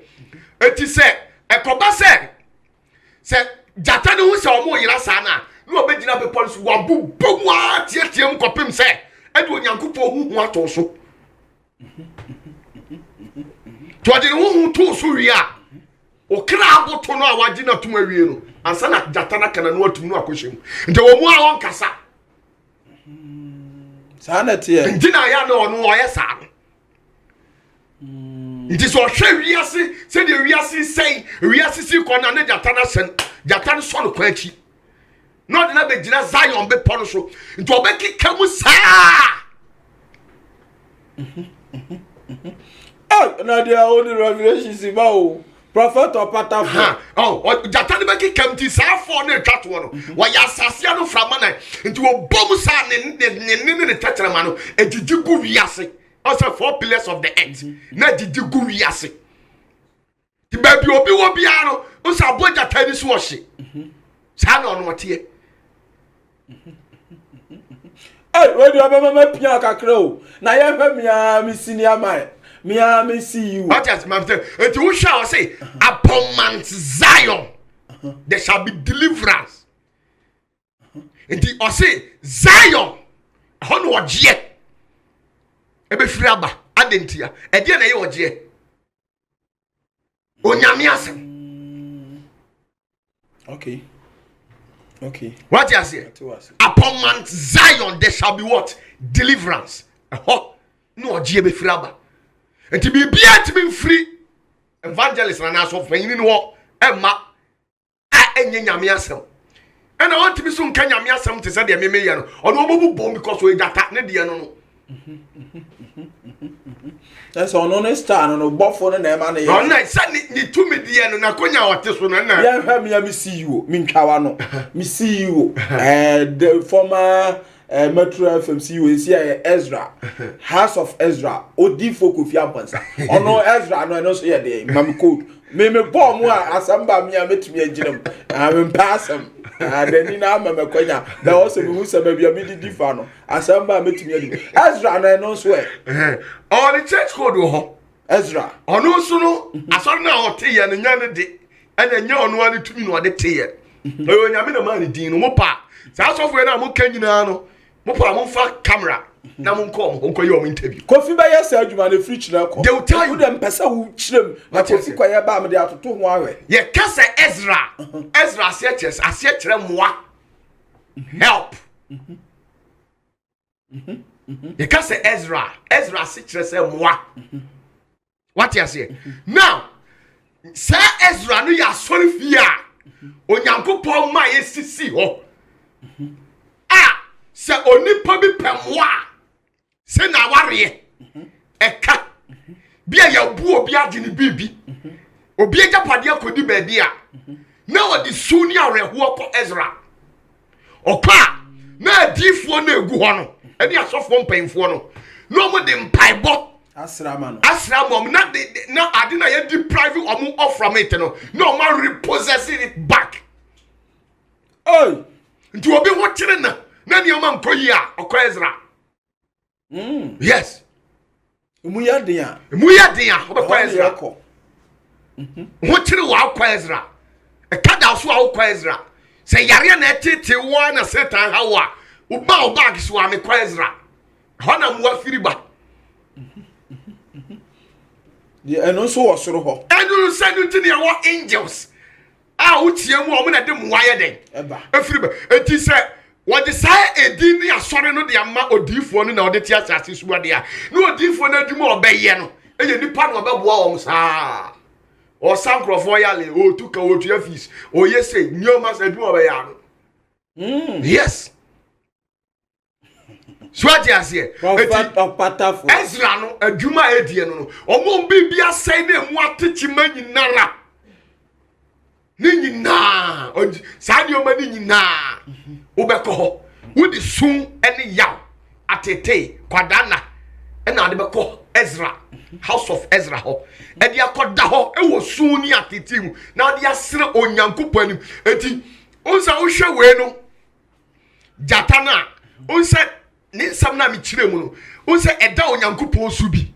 [SPEAKER 1] eti se ekoba se jata ne hu se omo yira sa na obegina be police wa bu bomu a tietie m kopem se ede Onyankopon hu ato so to de hu to so wi a o kra aboto no a wagina tum awie no ansa na jata na kana no atum no akohyem nte wo mu a won kasa
[SPEAKER 2] sa na tie
[SPEAKER 1] ndina ya na ono oye sa nti so hwe wiase se de wiase sei wiase si ko na ne jata na sen jata no so no kwa achi no de na be gina Zion be pon so nti obeki kamu saa
[SPEAKER 2] na dia own revelation si ba o prophet Apatafo
[SPEAKER 1] jata ne beki kam ti saa for na twato no wa ya asase no frama na nti wo bom saa ne tetrema no ejiji gu wiase also 4 pillars of the earth na didi gu wiase ti ba bi obi wo bia no o sa boja tani so ohye sa na ono tie
[SPEAKER 2] we do abema pia kakra o na ye fa mia mi senior man mia me see you
[SPEAKER 1] what is my it will shall say upon Mount Zion there shall be deliverance and o say Zion hono oje ebe firi aba adentia e de na ye oje onyame asem
[SPEAKER 2] okay
[SPEAKER 1] what you say upon Mount Zion there shall be what deliverance no oje ebe firi aba enti bibia ti be free evangelist na na so fanyin ni wo emma enye nyame asem ena want to be so nka nyame asem te se de memeye no ono obobu bom because we data ne de no
[SPEAKER 2] that's on no star no bofo no na ema na ye
[SPEAKER 1] no na sa ni to me de no na konya wote so na
[SPEAKER 2] ya hwa me ya me see you me ntwawa no me see you the former Metro FM CEO is here Ezra House of Ezra Odifo Kofi Ampansa ono Ezra no no so ye dey mam code me bom a asamba me a metumi aginem am passam adeni na ama mekwanya da wo se bi hu se ba bia me didi fa no asamba metumi adi Ezra no so
[SPEAKER 1] all the church code ho
[SPEAKER 2] Ezra
[SPEAKER 1] ono so no asori na o te ye no nya ne de ena nya ono ani tumi no de te ye o nya me na ma ni din no mo pa sa so fo na mo kanyina no mo pa mo fa camera na monko your interview.
[SPEAKER 2] Kofi ba yes adwuma na free chira ko.
[SPEAKER 1] They will tell you
[SPEAKER 2] dem pesa wo chirem na Kofi kwa ye ba me de atoto ho awe.
[SPEAKER 1] Ye kase Ezra ase kire moa. Help. Ye kase Ezra ase kire se moa. What you say? Now, say Ezra no ya sorry fear. Onyankopon ma ye sisi ho. Se onipa bi pemwa se na ware eka bia ya bu obi age ni bibi obi agapade akodi baabi a na odi suni areho ko Ezra okwa na adifo na egu ho no eni asofo mpanfo no mo de mpaibo asrama na ade na ye deprive omo off from it no man repossessing it back.
[SPEAKER 2] Oh,
[SPEAKER 1] nti obi ho kire na nioma nkoyi a okwa Ezra. Yes.
[SPEAKER 2] Muya dia
[SPEAKER 1] obekwa Ezra. Ho kire wa okwa Ezra. E kada so a okwa Ezra. Se yare na etete wo na Satan hawa. Uba bag so a mekwa Ezra. Hona mwa firiba.
[SPEAKER 2] Eno so wo soro ho.
[SPEAKER 1] Enu se nti ne wo angels. Utie mu o me na de muaye den.
[SPEAKER 2] Eba.
[SPEAKER 1] Efiriba. Enti se what the say edi ni asore no de ama odifo no na ode ti asase suwa de a no odifo na adwuma obeye no eye nipa no obeboa wo saa o sankrofo yale o tuka o tu afis o yese nyoma sa adwuma obeye no yes swati ase
[SPEAKER 2] patafo
[SPEAKER 1] Ezra no adwuma edie no omo bibia sai na emu atechi manyinara ni nyina sa de o ma ni nyina ubeko ho wudi sun eni yaw atete kwadana ena ade beko Ezra house of Ezra ho edi akoda ho ewo sun ni atete mu na ade asere onyankopon anim eti onsa wo hwe we no jatana onsa ni nsam na mi kire mu no onsa eda onyankopon su bi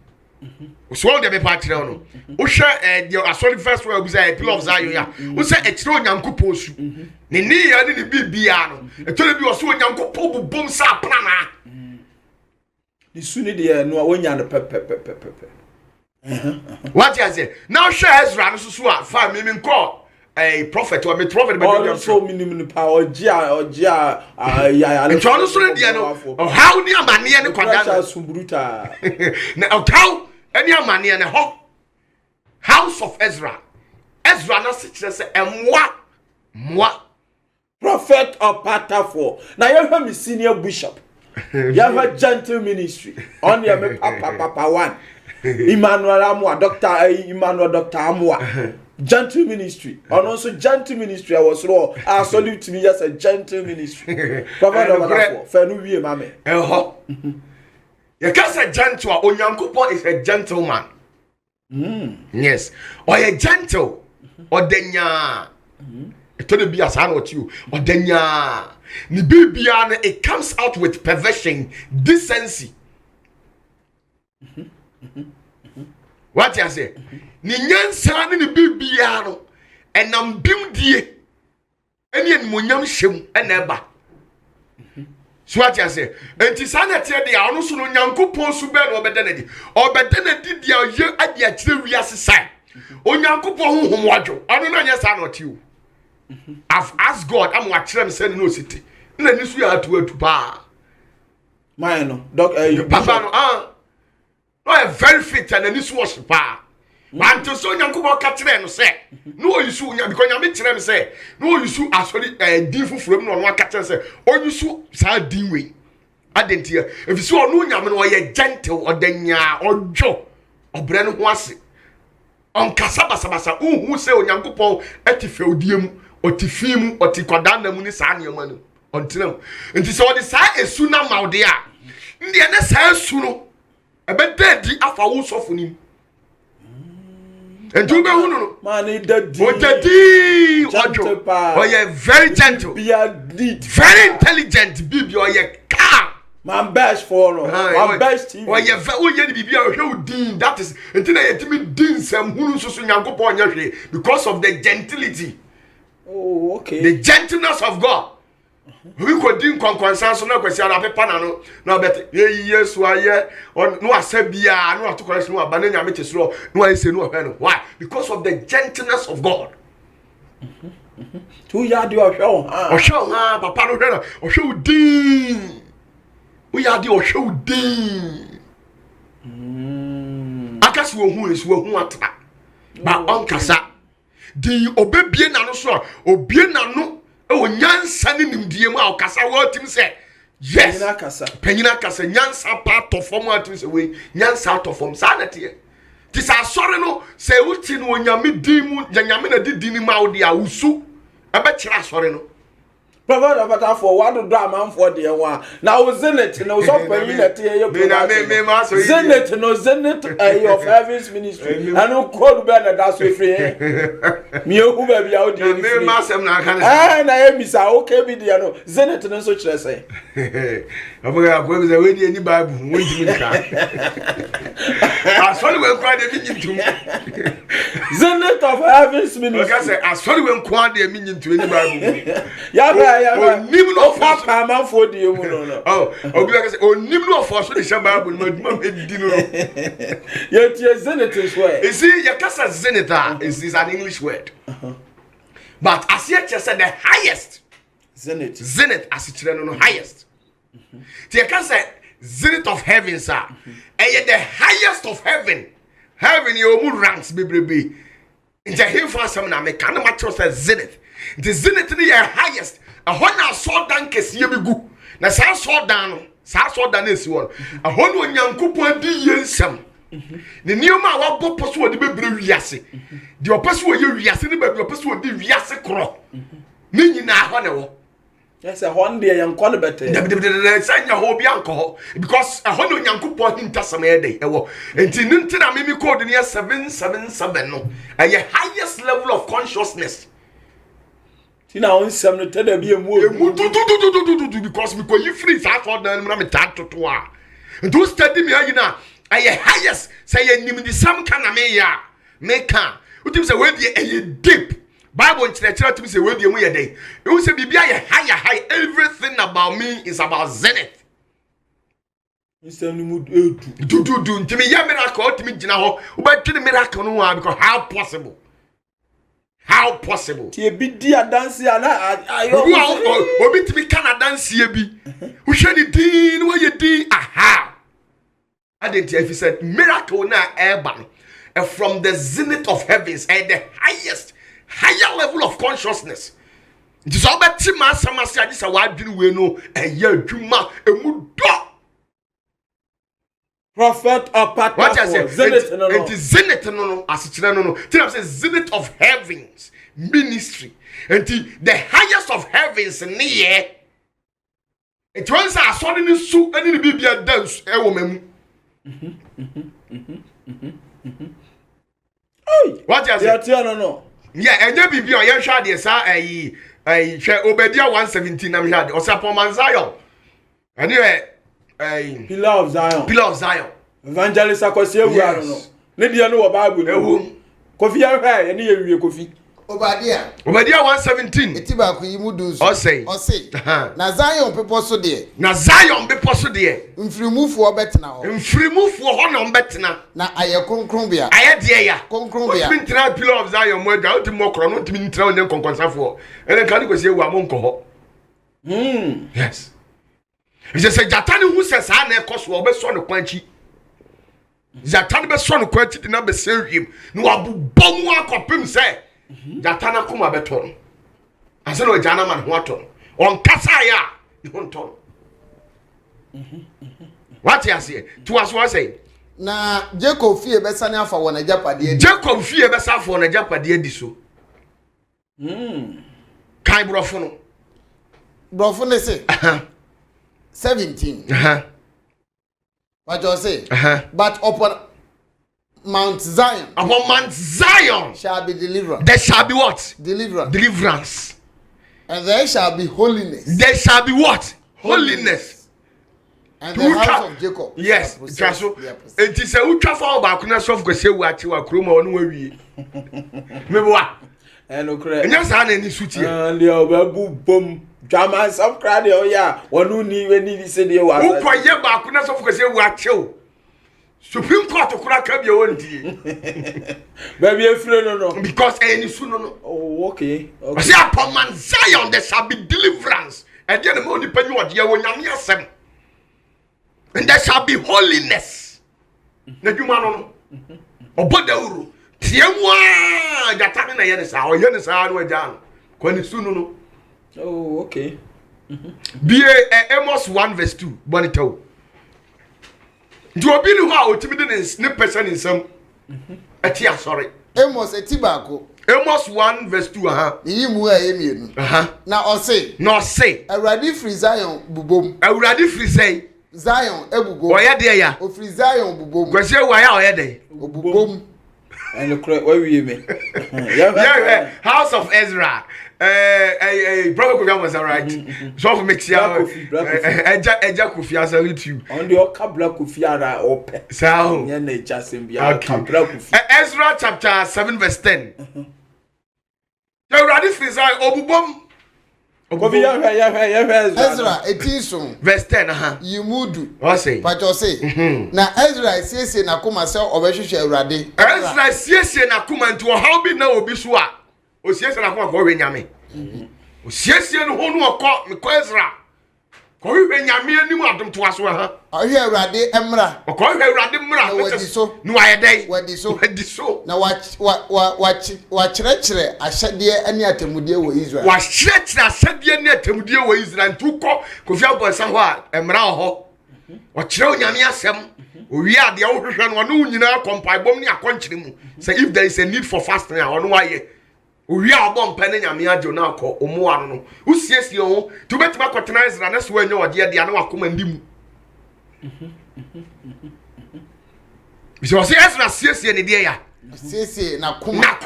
[SPEAKER 1] so de be pa kire no wo hwe the asori first word be say pillar of Zion ya onsa e kire onyankopon su ni ya ni bibia no etole bi oso onyankopon bubom sa prana
[SPEAKER 2] ni suni de no wonya no pepe
[SPEAKER 1] what you say now share Ezra no so a fa me nko prophet or me prophet be
[SPEAKER 2] do so minimum power ogia ya
[SPEAKER 1] no so de no how ni amane ne kwadana
[SPEAKER 2] sumburuta
[SPEAKER 1] na how any amane ne ho house of Ezra na se kire se emwa
[SPEAKER 2] prophet or patafo na you have me senior bishop you have a gentle ministry on your me papa one Emmanuel Amwa Dr. Amwa gentle ministry and also gentle ministry I was raw I salute to me just a gentle ministry prophet or patafo fenu wie mame
[SPEAKER 1] you can say gentle onyankopon is a gentleman yes or a gentle or denya it will be as I know you or denya ni bibia it comes out with perversion decency what you say ni nyansa ni bibia no enam bimdie eni enmonyam hyem eneba so what you say enti sanete de a ono so no nyankopon su be no obedenedi dia ye ade a kire wiase sai onyankopon honhom wadwo ono no nya sanete you I've asked God, I'm going to say no city. Na nisu ya atu pa.
[SPEAKER 2] My no, doc
[SPEAKER 1] papa no no e very fit and nisu was pa. Man to so nyankopon ka kire no say. No yisu nya because nya me kire me say. No yisu asori din fufurum no no ka kire say. Onyisu sa din we. Adentia. If so no nya me no ye gentle odanya odwo. Obre no ho ase. On kasa basa hu say onyankopon atife odiem. Otifim otikwadana mu ni saa nyema no ontenam nti se odi saa esu na maude a ndi ene saa esu no ebedadi afa wo sofo nim entu be hunu no
[SPEAKER 2] man dadi
[SPEAKER 1] ojo oye very gentle very intelligent bibi oye calm
[SPEAKER 2] man best for no man best TV
[SPEAKER 1] oye oye ni bibi a hwe udin that is entina yetimi din sam hunu so nyankopon nya hwe because of the gentility.
[SPEAKER 2] Oh, okay.
[SPEAKER 1] The gentleness of God. We could din conconsanso na kwesi ara pepa na no na bet yesu aye no asabia no atokorese no aba na nyame tesoro no ayese no hwe no. Why? Because of the gentleness of God.
[SPEAKER 2] Tu ya di ohwe ha.
[SPEAKER 1] Ohwe ha papa no hwe na ohwe udin. We ya di ohwe udin. Akasi wo hu esu wo hu atra. Ba onkasa. Di obebie na no so obie na no e wo nyansa ne nimdie mu a okasa wo tim se yes penyina kasa nyansa part of form atim se we nyansa out of form sa na tie ti sa sori no se wuti no nyame din mu nyame na di din ma wo dia wusu e be kira sori no
[SPEAKER 2] Prophet of Pata for what do man for the one. Now Zenit, no soft penny, Zenit, no Zenit of Heaven's ministry. I know called better that's with free. Me who be out there. And I am Miss okay video. Zenit and such as say.
[SPEAKER 1] I'm going to read any Bible. I saw you when cried a minion to
[SPEAKER 2] Zenit of Heaven's ministry.
[SPEAKER 1] I saw you when cried a minion to any Bible.
[SPEAKER 2] Nimno of Papa for the no.
[SPEAKER 1] Oh, Nimno of us, the Shabab, my dinner.
[SPEAKER 2] Yet, Zenit is way.
[SPEAKER 1] You see, Yakasa Zenita is an English word. But as yet, you said the highest Zenit as it's the highest. Yakasa Zenit of heaven, sir. And yet the highest of heaven. Heaven, your ranks, baby. In the hill for some, I make kind of matter Zenit. The Zenit is the highest. A hona saw down kesi ye bigu. Na sa saw down esi won. A hono Nyankopon di yensam. Ne nioma wa bo poso wo de bebre wiase. De oposo wo ye wiase ne bebre oposo wo di wiase kro. Ne nyina ho ne wo.
[SPEAKER 2] Yes, a hon de yanko ne bete.
[SPEAKER 1] De sanya ho bi anko because a hono Nyankopon hintasam ye dey ewo. Enti nti na mimi code ne 777 no. A highest level of consciousness.
[SPEAKER 2] Tina on some no tell be a move
[SPEAKER 1] because me ko you free that for them na me tag to a and do study me na aye highest say ye nim the sam kana me ya me can utim say we dey aye deep Bible nchire to me say we dey mu ye dey you say bibia ye high everything about me is about zenith
[SPEAKER 2] instead no mood do
[SPEAKER 1] ntimi ya miracle ntimi gina ho wo ba twi miracle no wa because how possible
[SPEAKER 2] tie bi dia dance ana ayo
[SPEAKER 1] obi timi kana dance ye bi wo hwe ni din wo ye din aha identity if said miracle na eba from the zenith of heavens and the higher level of consciousness it is all about ma samasi agisa wa adwini we no eye adwuma emu do
[SPEAKER 2] Prophet of Pata.
[SPEAKER 1] What I say? It is zenith no as it no. Tell us zenith of heavens ministry. And the highest of heavens near. It was a sudden soup and the Biblia dance. A woman. What I say?
[SPEAKER 2] No.
[SPEAKER 1] Yeah, and the Biblia. You shall the sir. I Obadiah 117. I'm here. Or Sapon Zion. Anyway.
[SPEAKER 2] Pillar of Zion. Evangelist Akosi Ewura no. Ne dia no Bible no. Kofi ahwa ye ne yewie Kofi.
[SPEAKER 4] Obadiah
[SPEAKER 1] 117.
[SPEAKER 4] Etiba ko yi mudu so.
[SPEAKER 1] O say.
[SPEAKER 4] Na Zion people so de.
[SPEAKER 1] Mfrimufo
[SPEAKER 4] betena ho.
[SPEAKER 1] Mfrimufo ho na betena.
[SPEAKER 4] Na aye kronkronbia.
[SPEAKER 1] Aye de ya.
[SPEAKER 4] Kronkronbia.
[SPEAKER 1] Otimi ntra Pillar of Zion mo adwa otimi mokro no otimi ntra onye konkonsafo. Ele kan Akosi Ewura mo nko ho. Yes. He said, Jatani who says, I never cost will be son of Quanchi. Jatani be son of Quanchi did not be serve him. No abu bomwa copim say. Jatana kuma beton. I said, no, Jana man, what on? On Kasaya, you won't on. What you say? To us, what say?
[SPEAKER 4] Na Jacob fear besania for one a Japadi.
[SPEAKER 1] Jacob fear besa for a Japadi diso. Kai brofono.
[SPEAKER 4] Brofono say. 17. What you say? But upon Mount Zion.
[SPEAKER 1] Shall be
[SPEAKER 4] deliverance.
[SPEAKER 1] There shall be what?
[SPEAKER 4] Deliverance. And there shall be holiness.
[SPEAKER 1] There shall be what? Holiness.
[SPEAKER 4] And the house of Jacob.
[SPEAKER 1] Yes. It is a ultra for back when I saw Gosewa to a cruma on where we. Remember what?
[SPEAKER 2] no kre
[SPEAKER 1] enya sa na ni suti
[SPEAKER 2] and the obabu bom drama some crowd ya wonu ni we ni se de wa
[SPEAKER 1] wo koye ba ko na so fo se wo achew Supreme Court kura ka bia wonti
[SPEAKER 2] baby efre no
[SPEAKER 1] because any su no
[SPEAKER 2] oh okay
[SPEAKER 1] I say upon Mount Zion there shall be deliverance and then mo ni panyu ode wo nyame asem and there shall be holiness na dwuma no obodawuru tiemwa jata na ye ne sa o ye ne sa no ajan ko ni su no
[SPEAKER 2] oh okay
[SPEAKER 1] Amos 1:2 bonito do obi ni ho a otimi de ne person nsam ati asori
[SPEAKER 4] Amos etibako
[SPEAKER 1] Amos 1:2 aha
[SPEAKER 4] yi mu a emienu
[SPEAKER 1] aha
[SPEAKER 4] na ose Awurade free Zion bubom
[SPEAKER 1] Awurade free
[SPEAKER 4] Zion ebubom
[SPEAKER 1] oye de ya
[SPEAKER 4] o free Zion bubom
[SPEAKER 1] kwase wa ya oye de
[SPEAKER 4] obubom
[SPEAKER 2] and kre why we me
[SPEAKER 1] yeah House of Ezra brother Kofi was right so for mix ya eja Kofi as YouTube
[SPEAKER 2] on the okabla Kofi ara ope
[SPEAKER 1] so
[SPEAKER 2] ya na eja sembia okabla Kofi
[SPEAKER 1] Ezra chapter 7:10 Awurade free Zion obubom
[SPEAKER 2] Kofi ya
[SPEAKER 4] Ezra etinso
[SPEAKER 1] verse 10 aha
[SPEAKER 4] yimudu
[SPEAKER 1] o say
[SPEAKER 4] pacho say na Ezra siesie na koma se obehwehwe Awurade
[SPEAKER 1] Ezra siesie na koma nti o how be na obi so a o siesie na koma ko we nyame o siesie no ho no okọ me ko Ezra ko we nyame anim adom to aso ha
[SPEAKER 4] ohwe Awurade emra
[SPEAKER 1] o ko we Awurade mra no ayedai
[SPEAKER 4] wadi so na wa kyerɛkyerɛ ahyɛdeɛ ani atemudeɛ wɔ Israel
[SPEAKER 1] wa kyerɛkyerɛ ahyɛdeɛ ani atemudeɛ wɔ Israel ntu kɔ Kofi Abonsa ho a emra ho o kyerɛ nyame asɛm o wi ade a wo hwehwɛ no no nyina kompai bom ne akɔnkyere mu say if there is a need for fasting a ono waye o wi a obom pa ne nyame agyo na akɔ omo ano no wo siesie ho to betima kɔtena Israel na so anya ɔde de ana wakoma ndimu bi so Ezra siesie ne de ya
[SPEAKER 4] siesie na kuma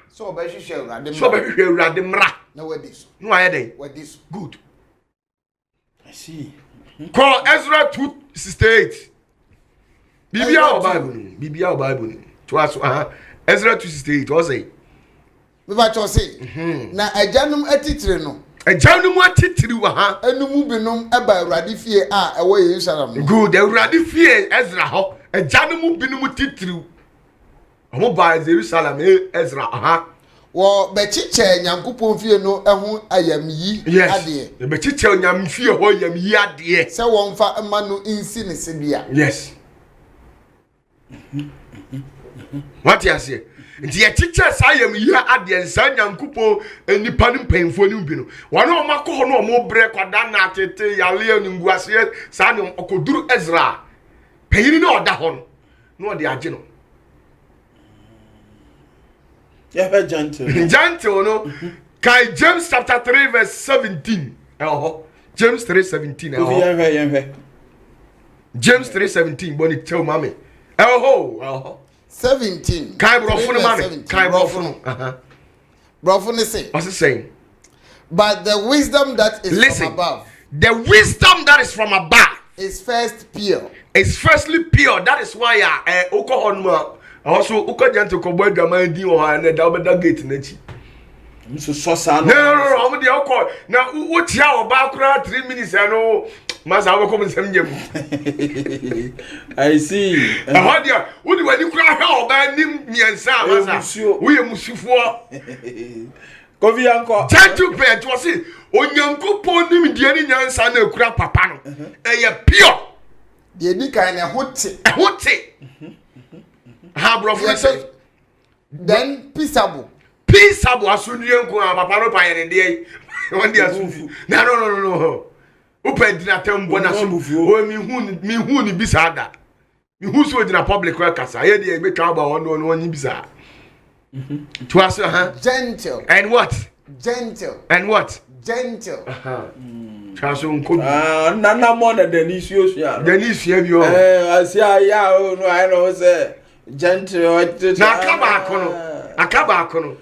[SPEAKER 4] so obehwehwe
[SPEAKER 1] Awurade mra
[SPEAKER 4] na wadi so
[SPEAKER 1] no ayedai
[SPEAKER 4] wadi so
[SPEAKER 1] good
[SPEAKER 2] I see
[SPEAKER 1] call Ezra 2:68 Biblia o Bible to aso Ezra 2:68 o say
[SPEAKER 4] me ba cho say na ajanum atitire no
[SPEAKER 1] ajanum atitiri wa ha
[SPEAKER 4] anumu binom eba Awurade fie a ewo Yerusalem no
[SPEAKER 1] good Awurade fie Ezra ho ajanum binom titiri omo ba Jerusalem Ezra aha
[SPEAKER 4] wo bechiche Nyankopon fie no eho ayamyi ade
[SPEAKER 1] e bechiche nyam fie ho ayamyi ade
[SPEAKER 4] se won fa ma no insi ne sebia
[SPEAKER 1] yes what you say nti ye chiche sa ayamyi ade nsa Nyankopon enipa ne mpemfo ne bi no wona o makọ ho no o bre kwada na tete yale nguase sa ne okoduru Ezra peyini ne oda ho no o de age no
[SPEAKER 2] yeah gentle
[SPEAKER 1] no kai James chapter 3:17 James 3:17 James 3:17 boni tell mame
[SPEAKER 4] 17
[SPEAKER 1] kai brofo no mame kai brofo no
[SPEAKER 4] brofo ne say
[SPEAKER 1] what's it saying
[SPEAKER 4] but the wisdom that is from above
[SPEAKER 1] the wisdom that is from above
[SPEAKER 4] is first pure
[SPEAKER 1] it's firstly pure that is why okohonma also ukojanto ko bo adwaman din wo ha na da obeda gate na chi
[SPEAKER 2] so sa
[SPEAKER 1] no omo de okọ na wo tia oba kura 3 minutes no masa wo kom nsam nyem
[SPEAKER 2] I see
[SPEAKER 1] how dia wo di wani kura hwe oba nim miensa masa wo ye musufo
[SPEAKER 2] Kofi anko
[SPEAKER 1] gentle pay to say Onyankopon nim die ni nyansa na kura papa no eye pure
[SPEAKER 4] de di kan na hote
[SPEAKER 1] ha brofo say
[SPEAKER 4] then peaceable
[SPEAKER 1] asunye nko a papa no pa yene de won dia asunfu na no upa dina tembo na so o mi hu ni bisada mi hu so dina public work kasa ye de be twa ba won won bisa to us
[SPEAKER 4] gentle
[SPEAKER 1] and what
[SPEAKER 4] gentle
[SPEAKER 1] chaso nko
[SPEAKER 2] nana mo na Denise Osua
[SPEAKER 1] bi o
[SPEAKER 2] asia ya o no I know say gentle
[SPEAKER 1] na akaba akono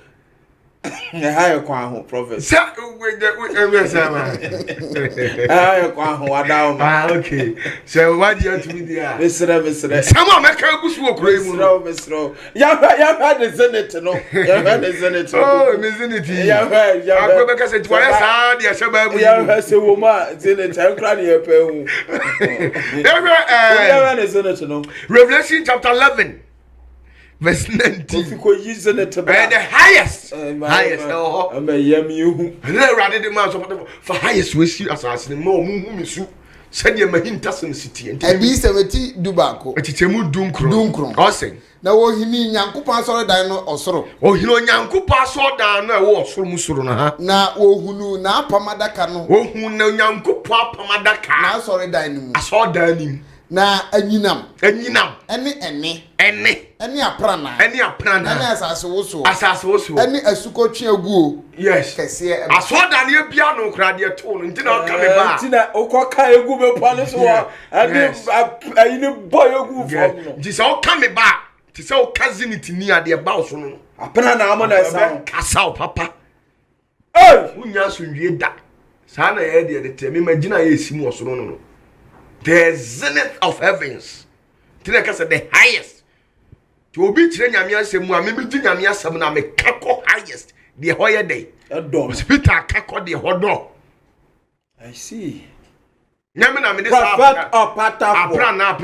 [SPEAKER 2] Higher Quaho, Prophet.
[SPEAKER 1] Sir, we sama.
[SPEAKER 2] Higher Quaho, down.
[SPEAKER 1] Okay. So what do you have to be there?
[SPEAKER 2] Mr.
[SPEAKER 1] Someone make a good walk.
[SPEAKER 2] Mr. Yah the Senate, no. Yah the Senate.
[SPEAKER 1] Oh, Missinity. Yah, because it was hard, yes, about
[SPEAKER 2] Yah has a woman, Senate, I'm crying your pay.
[SPEAKER 1] Revelation chapter 11. Verse 19. The highest. Highest.
[SPEAKER 2] I'm a yummy.
[SPEAKER 1] And then rather the man for highest wish you assassin more moon su. Said your mahintassen city and
[SPEAKER 4] be 70 Dubako.
[SPEAKER 1] It's a mood dunkron. Awesome.
[SPEAKER 4] Now, what he mean, Yanko Pasor Dino or Soro.
[SPEAKER 1] Oh, you know, Yanko Pasor down there was from Musuruna.
[SPEAKER 4] Now, oh, who knew now Pamadakano.
[SPEAKER 1] Oh, who know Yanko Papa Madaka.
[SPEAKER 4] Now, sorry, dining.
[SPEAKER 1] I saw dining.
[SPEAKER 4] Na anyinam
[SPEAKER 1] any
[SPEAKER 4] aprana
[SPEAKER 1] asase woso
[SPEAKER 4] any asukotwe aguo
[SPEAKER 1] yes
[SPEAKER 4] kese
[SPEAKER 1] asoda na bia no kra de to no ntina o ka me ba
[SPEAKER 2] ntina okoka egu me pano so ade ayine boy egu fom no
[SPEAKER 1] ji se o ka me ba ti se o kaziniti ni ade ba o so no
[SPEAKER 2] apena na amo na sa
[SPEAKER 1] kasa o papa unya so nwie da sa na ye de te me magina ye simu o so no the zenith of heavens. Tina said the highest. To be Nyamia Semu, I maybe Nyamia Samuna me kako highest, the higher day.
[SPEAKER 2] A dog.
[SPEAKER 1] Peter kako the hodo.
[SPEAKER 2] I see.
[SPEAKER 1] Namina me this
[SPEAKER 2] Prophet or Pata.
[SPEAKER 1] Aprana.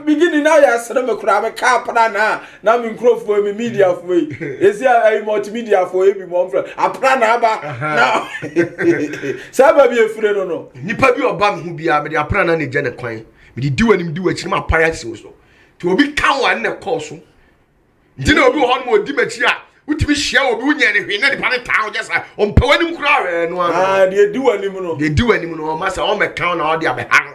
[SPEAKER 2] Beginning now, yes, I'm a crab, car prana. Now I'm crop for me media for me. Is there a multimedia for every month? A prana now. Sababy a friend or no.
[SPEAKER 1] Nipa bi obam hu bia me the aprana ne jene kwan. Me di do anim do achi ma piracy so. To obi kan wa na course so. Ntina obi ho no odi machi a utimi hia obi unya ne hwe na nipa ne taa just on pawanim kura no
[SPEAKER 2] they do anim no.
[SPEAKER 1] They do anim no ma say o me kan na o de abeha no.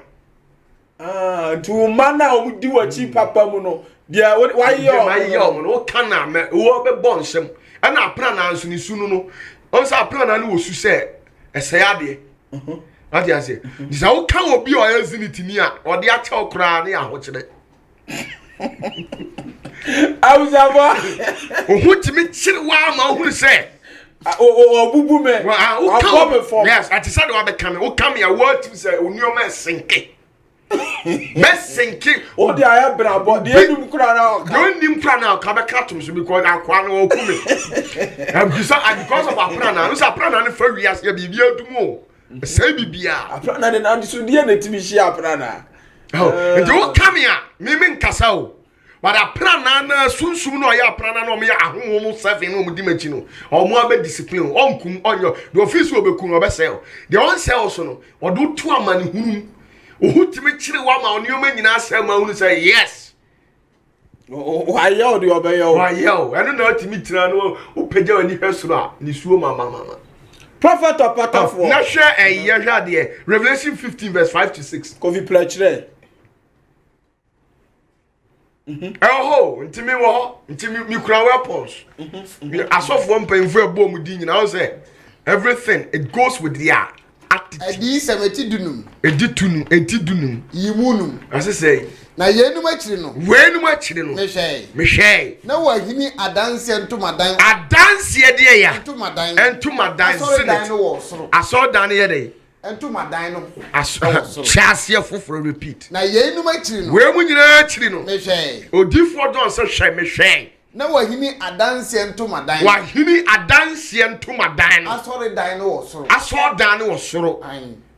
[SPEAKER 2] To mana o di wachi papa mu no. Dia why
[SPEAKER 1] yo no kan na me wo be bon nsem. Ana aprana nso ni sunu no. On say aprana no wo su say esey ade. Ade ase. Disa wo kan obi o yaziniti ni a o de acha okra na ya ho kire.
[SPEAKER 2] Awuzaba
[SPEAKER 1] ohutimi chiri wa ma ohuru say
[SPEAKER 2] bubu me
[SPEAKER 1] o come before yes at said wa be come o come ya what to say onioma sinke be sinke
[SPEAKER 2] o de aya brabo de enim kura na o
[SPEAKER 1] ka enim kura na o ka be katum so because akwa na o kume because of aprana no say aprana no fa wiase ya bibia dumo say bibia
[SPEAKER 2] aprana de na so de na timi hia aprana
[SPEAKER 1] and you come here me nkasa o but aprana na sunsum no ya aprana no me ahonhom 7 no mudi machi no o mo abe discipline onkum onyo the office obekun obesel the on sell so no odo to amane hunum ohutimi kire wa ma onioma nyina asem ma hunu say yes
[SPEAKER 2] why yo de obeyo
[SPEAKER 1] why yo eno na otimi tira no opagya wani hwesoro a ni suo mama
[SPEAKER 2] prophet of Patafo
[SPEAKER 1] na hwe yehwa de Revelation 15 verse 5 to 6
[SPEAKER 2] kofi plachire
[SPEAKER 1] ntimi wo ho ntimi mi kura weapons asofo mpanfo ebo mu di nyina wo say everything it goes with their attitude
[SPEAKER 4] edi 70 dunum
[SPEAKER 1] edi dunum
[SPEAKER 4] yimunum
[SPEAKER 1] ase say
[SPEAKER 4] na yenum akiri no
[SPEAKER 1] mehwe
[SPEAKER 4] na wahini adanse ntomadan
[SPEAKER 1] de ya
[SPEAKER 4] ntomadan
[SPEAKER 1] asodan ye de
[SPEAKER 4] entomadan no
[SPEAKER 1] chasia foforo repeat
[SPEAKER 4] na yenum akiri no
[SPEAKER 1] we mu nyina akiri no
[SPEAKER 4] mehwe
[SPEAKER 1] odifo don se hwe mehwe
[SPEAKER 4] na wahini adanse ntomadan no asodan no wo soro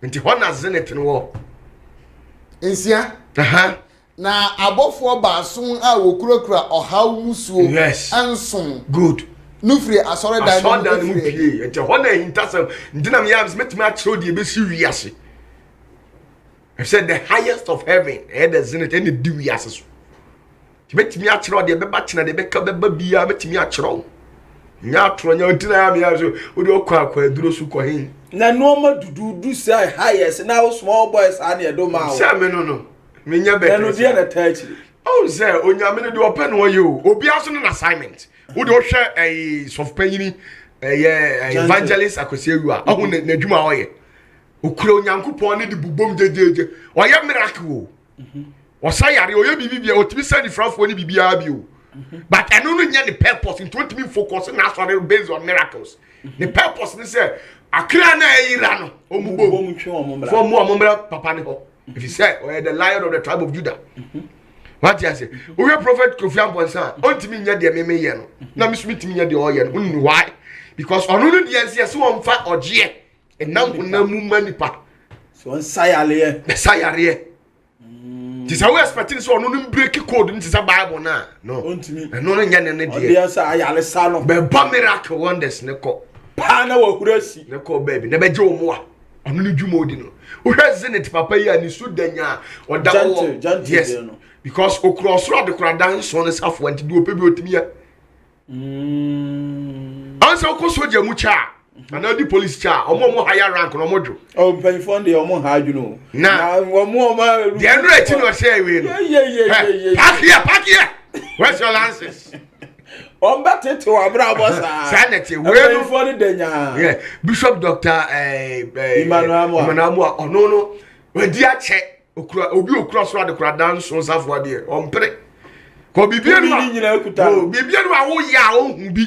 [SPEAKER 1] nti ho na zenit no wo
[SPEAKER 4] ensia na abofo baason a wokurakura ohaw musuo enson
[SPEAKER 1] good
[SPEAKER 4] nufri asoredan
[SPEAKER 1] mu pie ente ho na hintasem ndinam yams metime a chiro de besi wiase I said the highest of heaven the zenit and the do wiase so metime a chiro de beba china de beka beba bia metime a chiro nya tro nya ntina ya me yaso odi okwa duro su ko hin
[SPEAKER 2] na normal dudu say highest now small boys and e do ma
[SPEAKER 1] say me no menya better
[SPEAKER 2] no dia na touch
[SPEAKER 1] oh say onyame no de open wo you obi aso no assignment wo de hwe soft panyini evangelist akosewu a ahu na dwuma wo ye okura onyankopon ne de bubom jejeje oye miracle o osayare oye bibibia otimi send frafo ni bibia bi o But I don't know the purpose. It won't me focus on based on miracles. The purpose is say akra na irano omubo for more momra papa ne ho. If you say or the lion of the tribe of Judah. What you say? We prophet Kofi Amponsan ontimi nya de memeye no. Na me sumi timi nya de oye no. Why? Because onu no de anse so on fa oje enam unamu manipa.
[SPEAKER 2] So on sayale.
[SPEAKER 1] Sayare. This how we expecting so onu no break code into the Bible na. No.
[SPEAKER 2] Ontimi.
[SPEAKER 1] No no nya ne de.
[SPEAKER 2] Odi ansa ayale sa no.
[SPEAKER 1] Be ba miracle wonders ne ko.
[SPEAKER 2] Pa na wa kurasi.
[SPEAKER 1] Ne ko baby. Ne be je omo a. Onu no dwuma odi no. Wo hwe zenit papa yi ani so danya oda wo. Yes. Because okrosro de kradan so ne safo anti do opebi otimi ya. Ansa okoso je mu cha. Ana di police cha. Omo higher rank no modwo.
[SPEAKER 2] Oh penfon de omo ha adwuno. Na omo ma
[SPEAKER 1] the end rate no share we no.
[SPEAKER 2] Yeah.
[SPEAKER 1] Pack here. Where's your lances?
[SPEAKER 2] On better to abra bossa.
[SPEAKER 1] Sanity we
[SPEAKER 2] no for the denya.
[SPEAKER 1] Yeah, Bishop Dr. Emmanuel no. We dia che obi okura so ade kura dan so safo ade ompre ko bibia no
[SPEAKER 2] nyina kuta
[SPEAKER 1] o bibia no awo ya o hu bi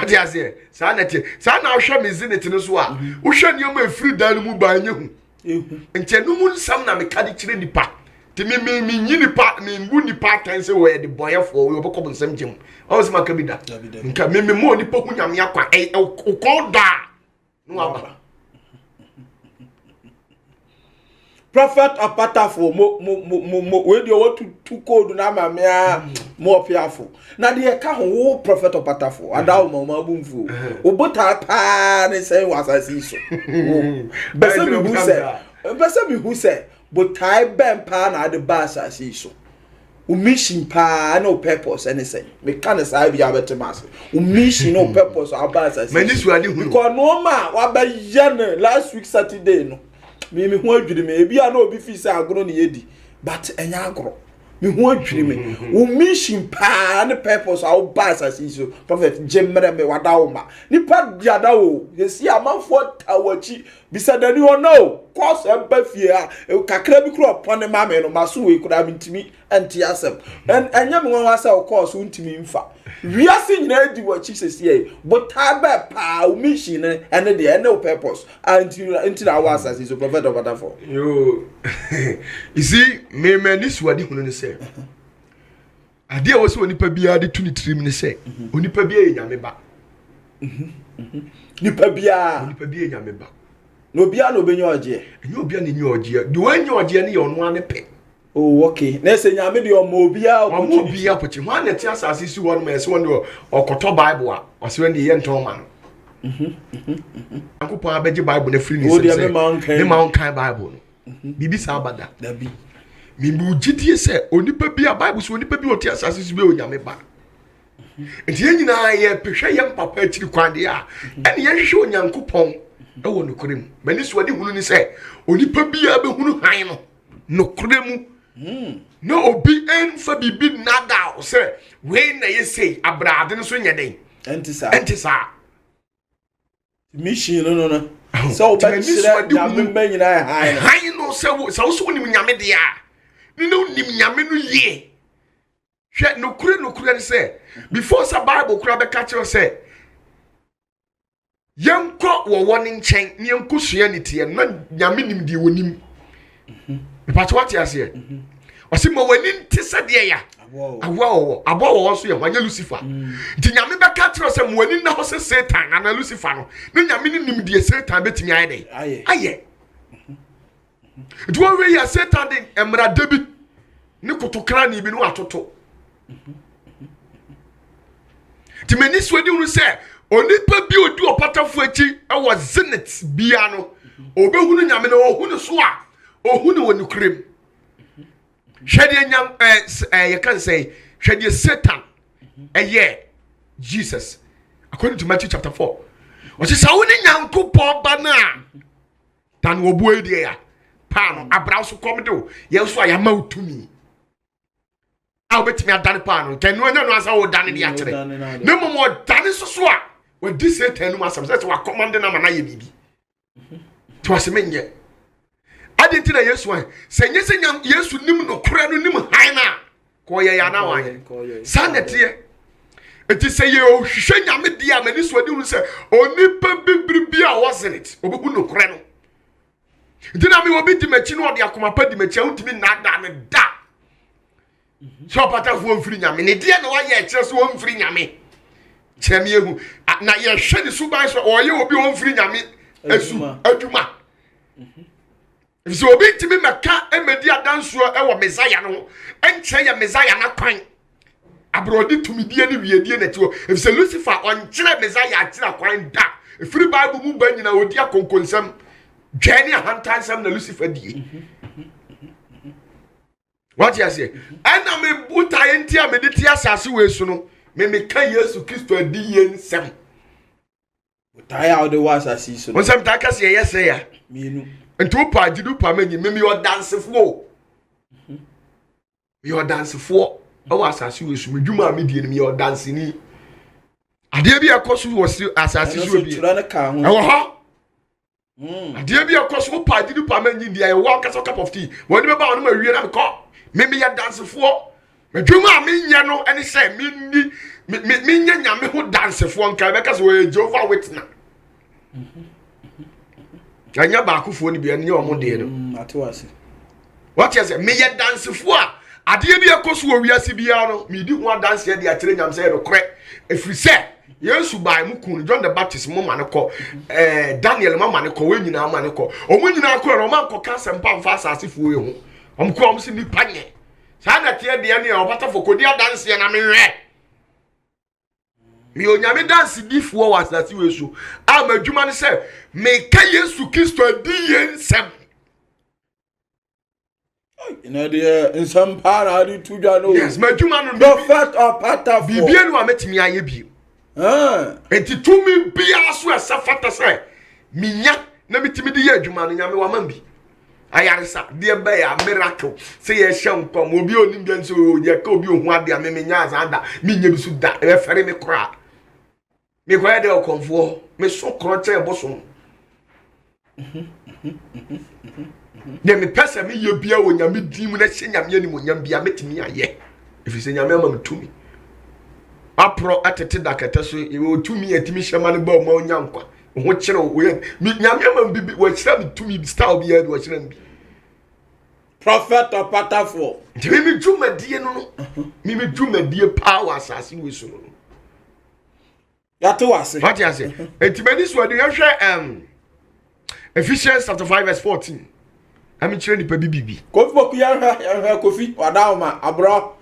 [SPEAKER 1] ade ase sanete sana ohwe mezinete no so a ohwe ne ma free dan mu ba anye hu nche no mu nsam na me kade kire nipa ti me nyini pa me mbu nipa tan se we de boyefo we obekọ nsam gem o se maka bi da nka me mo nipa hu nyame akwa o ko da no aba.
[SPEAKER 2] Prophet Opatafo mo we dey what to code na mamea mo opiafo na dey ka ho Prophet Opatafo adawo ma bumfu obota pa ne say wasasi so bese mi hu say botai ben pa na de basasi so o mission pa no purpose anything me can say bia betemas o mission no purpose abasasi
[SPEAKER 1] many suade hu
[SPEAKER 2] because no ma wa ba yen last week Saturday no me hu adwiri me bia na obi fi say agro ne yedi but enya agro me hu adwiri me wo mission pa ne purpose au pass as so prophet jemre me wadawo ma nipa diadawo yesi amanfo tawachi bisadani ho no cause emba fie a kakra bi kro pon ma me no maso we kura mintimi anti asem enya me won wasa cause untimi mfa wiase nyina di wachi sesi but tabe pa wo mission ene de ene purpose until our asasi so prophet of Adafo
[SPEAKER 1] yo you see me ni suade hunu ne say ade wo se onipa bia de tu ni trim ne say onipa bia nyame ba
[SPEAKER 2] nipa bia
[SPEAKER 1] nyame ba
[SPEAKER 2] no bia no benyo oje
[SPEAKER 1] enye obia ne nyi oje de wanyi oje ne ye ono ane pe.
[SPEAKER 2] Oh okay na se nyame de omo obia
[SPEAKER 1] pochi ho na ti asase si won ma se won de okoto bible a o se won de ye nton ma no akopon abeje bible na free ni se ne ma on kan bible no bibi sa abada
[SPEAKER 2] da bi
[SPEAKER 1] mi bu gidie se onipa bi a bible so onipa bi o ti asase si be o nyame ba enti ye nyina ye pehwe ye mpapa akiri kwande a ene ye hwehwe onyankopon e wo no korem mani so de hunu ni se onipa bi a be hunu han no koremu no obi enfa bibi nada o se we na ye sei abrade no so nyeden enti sa
[SPEAKER 2] mission no so ba sira nyame nyina
[SPEAKER 1] han no se so ni nyame de a ni no ni nyame no ye hwe no kure se before sa bible kura be catch you say yanko wo woni nchen ni yanko sua ni tie na nyame nim die wonim but what you say wasi mo wani ntisa de ya awo so ye wanya Lucifer nti nyame be catch you say mo wani na ho se Satan na Lucifer no na nyame nim die Satan betimi aye do we ya Satan de emra David ni kotokra ni bi no atoto ti meni swedi unu se onipa bi odi opatafo achi e wo zenit bia no obehunu nyame na ohunu so a ohunu woni krem hwede nyam ye kan say hwede Satan Jesus according to Matthew chapter 4 o se sa woni nyankopon ba na tan wo buo die ya pa no abra so komdo ye so ya ma utumi a betimi adane pa no tanu anya no asa wo dane dia kire ne mo dane so a we di Satan no asam say wa command na mana ye bibi to asemenye adenti na Yesu an se nyese nyam Yesu nim no kura no nim han na Koye ya na wan. Sanete. Enti se ye o hwehwe nyame dia mani so adi hu se onipa bibiri a wasn't it. Obebu no kore no. Enti na me obi di machi no ode akoma pa di machi a utimi na da ne da. So pata fu onfiri nyame ne dia na wa ye kire so onfiri nyame. Chemi ehu na ye hwe ni suban so oye obi onfiri nyame esu aduma. If obi timi meka emedi adanso e wo Messiah no enche ya Messiah na kwan abrodi tumidie ni wiedie na tiwo if say Lucifer on kire Messiah atira kwan da efiri Bible mu ba nyina odi akonkonsam dwane ahantansam na Lucifer die what you say ana me buta enti a mediti asase we su no me ka Yesu Kristo adi yensem
[SPEAKER 2] buta ya ode wasase su
[SPEAKER 1] no nsem ta kase yese ya
[SPEAKER 2] mienu
[SPEAKER 1] ento pa gidu pa manyi me yo dansefo yo dansefo o asase we su medwuma me die me yo danseni ade bi akoso wo asase su bi
[SPEAKER 2] tura na ka ho
[SPEAKER 1] e wo ho ade bi akoso pa gidu pa manyi dia e wo kasa cup of tea woni be ba woni ma wie na ko me ya dansefo medwuma me nya no ene se me nya nyame ho dansefo nka be kasa wo Jehovah Witness anya ba akufo ni bia ne omo de no
[SPEAKER 2] atewase
[SPEAKER 1] what you say me ye dansefo a ade bi ekoso wo wiase bia no me di ho dance ye de akire nyam say no kre efri se Yesu bai mu kun John the Baptist mo ma ne ko Daniel ma ne ko we nyina ma ne ko omo nyina ko no ma ko kansa mpa mfa asasefo ye ho omko om si ni panye sa na tie de ne obata fo ko dia dance ye na me hwe mi onyame dance difo wa asase we so a madwuma ne se me ka Yesu Kristo adi yensem
[SPEAKER 2] ina de nsam para adi tudwa no
[SPEAKER 1] yes madwuma no
[SPEAKER 2] prophet or pata
[SPEAKER 1] bibia no ametimi aye bi enti tumi bia so asafata se minya na mitimi de ye adwuma no nyame wa man bi ayaresa de be ya miracle se ye hye nkom obi onim bi nso ye ka obi ohu ade ame menya azanda minya bi su da e fere me kra me kwa de okonfo me so kroche eboso de me pesa me ye bia wo nyame dim na hye nyame ani mo nyam bia metimi aye efi se nyame ama metumi apro atete dakata so e wo tumi atimi hyema ne ba mo nyankwa ho kire wo nyame ama bibi wo kire me tumi style bia wo kire me
[SPEAKER 2] prophet or pata for
[SPEAKER 1] me dwumadie no no me dwumadie power asase we so no
[SPEAKER 2] atewase
[SPEAKER 1] what you say etimani so de hwe Ephesians chapter 5 verse 14 ami kire ni pa bibibi
[SPEAKER 2] kofi boku ya kofi wadaoma abro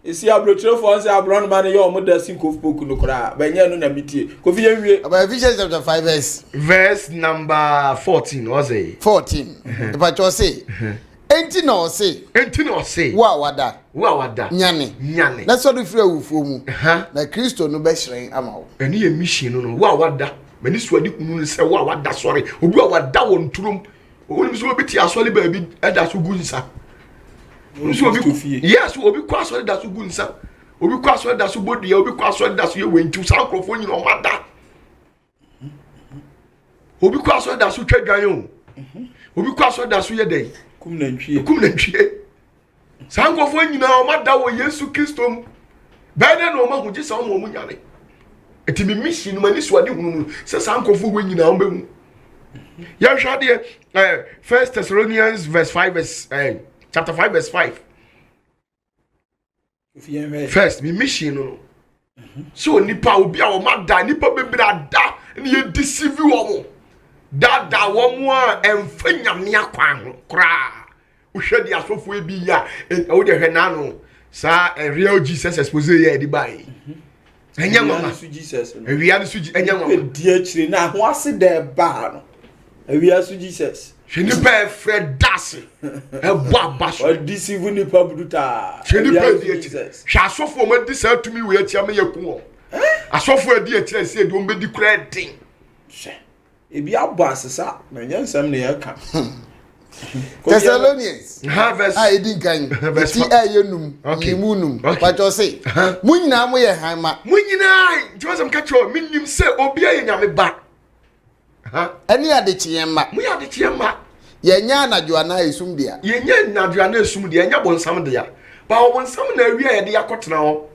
[SPEAKER 2] esi abro trefo on se abro no ma ne yo mo da sin kofi boku no kra ba nya no na mitie kofi ya wie
[SPEAKER 4] about Ephesians chapter 5
[SPEAKER 1] verse number 14 was it
[SPEAKER 4] 14 if I just say enti no say wa wada nyane na so do frɛ awufo mu na Kristo no be hyerɛn ama wo
[SPEAKER 1] eni ye mission no wa wada mani so adi kunu se wa wada sɔre obi wa wada won turum oni so obi ti asɔle ba bi ɛda so gunsa so obi yes obi kwa asɔle da so gunsa obi kwa asɔle da so bodia obi kwa asɔle da so ye wentu sankrofo nyina o wada obi kwa asɔle da so twadwan o obi kwa asɔle da so ye den kum na ntwie sankrofo nyina o wada wo Yesu Kristo ba de no ma hu gisa o mo nyane eti mi mission no mani so ade hunu se sankrofo wo nyina o ba mu ya hwa de 1 Thessalonians verse 5 verse chapter 5 verse 5 first mi mission no so nipa obi a o ma da nipa bebira da ni ye deceive wo mo da wo mo a emfa nyame akwan kra uhwe di asofo e bi ya o de hwe na no sa real Jesus expose ye di bai enya mama
[SPEAKER 2] su Jesus
[SPEAKER 1] ewia su enya mama
[SPEAKER 2] di akire na ho ase da ba no ewia su Jesus
[SPEAKER 1] sheni pa Fred das e bo abaso
[SPEAKER 2] o deceive ni pa buduta
[SPEAKER 1] sheni pa di Jesus hwa asofo ma di sa tumi we atia me yaku asofo adi akire se di o mbedi kura din
[SPEAKER 2] ebi abo asesa na nyansam na yaka
[SPEAKER 4] Thessalonians
[SPEAKER 1] verse
[SPEAKER 4] edin kan ti ayenum yimunum but you say munyina mo ye hanma
[SPEAKER 1] munyina josem ka cho minnim se obi aye nyame ba
[SPEAKER 4] eni ade chiyemma
[SPEAKER 1] mu ya de chiyemma
[SPEAKER 4] ye nya anadwo ana esum dia
[SPEAKER 1] ye nya anadwo ana esum dia nya bonsam dia ba won sam na awia ye de yakotena ho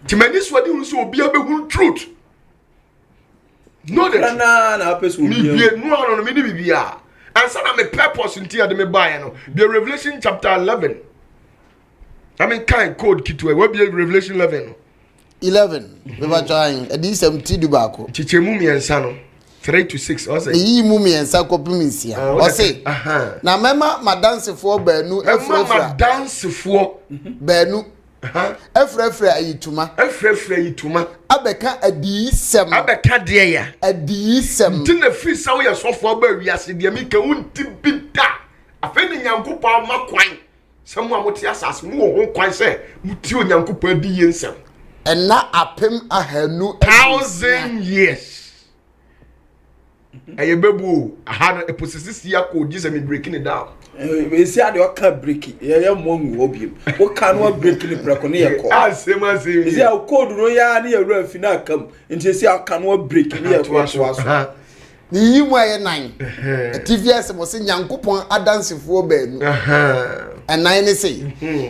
[SPEAKER 1] timani so de so obi abehun truth no de
[SPEAKER 2] na apeso
[SPEAKER 1] obi no me ni bibia ansa na me purpose ntia de me buy no the Revelation chapter 11 I mean kind code kitwe we be Revelation 11
[SPEAKER 4] beba trying edi 70 du bako
[SPEAKER 1] chichemu miensa no 3 to 6 o say
[SPEAKER 4] yi mu miensa kopimisia o say na mema madansefo baanu efrefra
[SPEAKER 1] madansefo
[SPEAKER 4] baanu efrefra ayituma abeka adiyisem
[SPEAKER 1] abeka de ya
[SPEAKER 4] adiyisem
[SPEAKER 1] ntina free sawo ya sofo ba wiase de mi ka wonti bida afeni nyankopɔ makwan sɛmo amote asase mu ho kwan sɛ muti onyankopɔ adi yensem
[SPEAKER 4] ena apem ahanu
[SPEAKER 1] 1,000 years ayebebu aha eposisi ya ko Jesus me breaking it down
[SPEAKER 2] esi ade o ka break ye mo nwu obiem o ka no break ni preko ne ye ko
[SPEAKER 1] asema
[SPEAKER 2] esi a code no ya na ye ru afina akam nti esi a ka no break ni ye ko so
[SPEAKER 4] ni yi mu aye nan TVS mo se nyankopon adansefo baanu enan ne se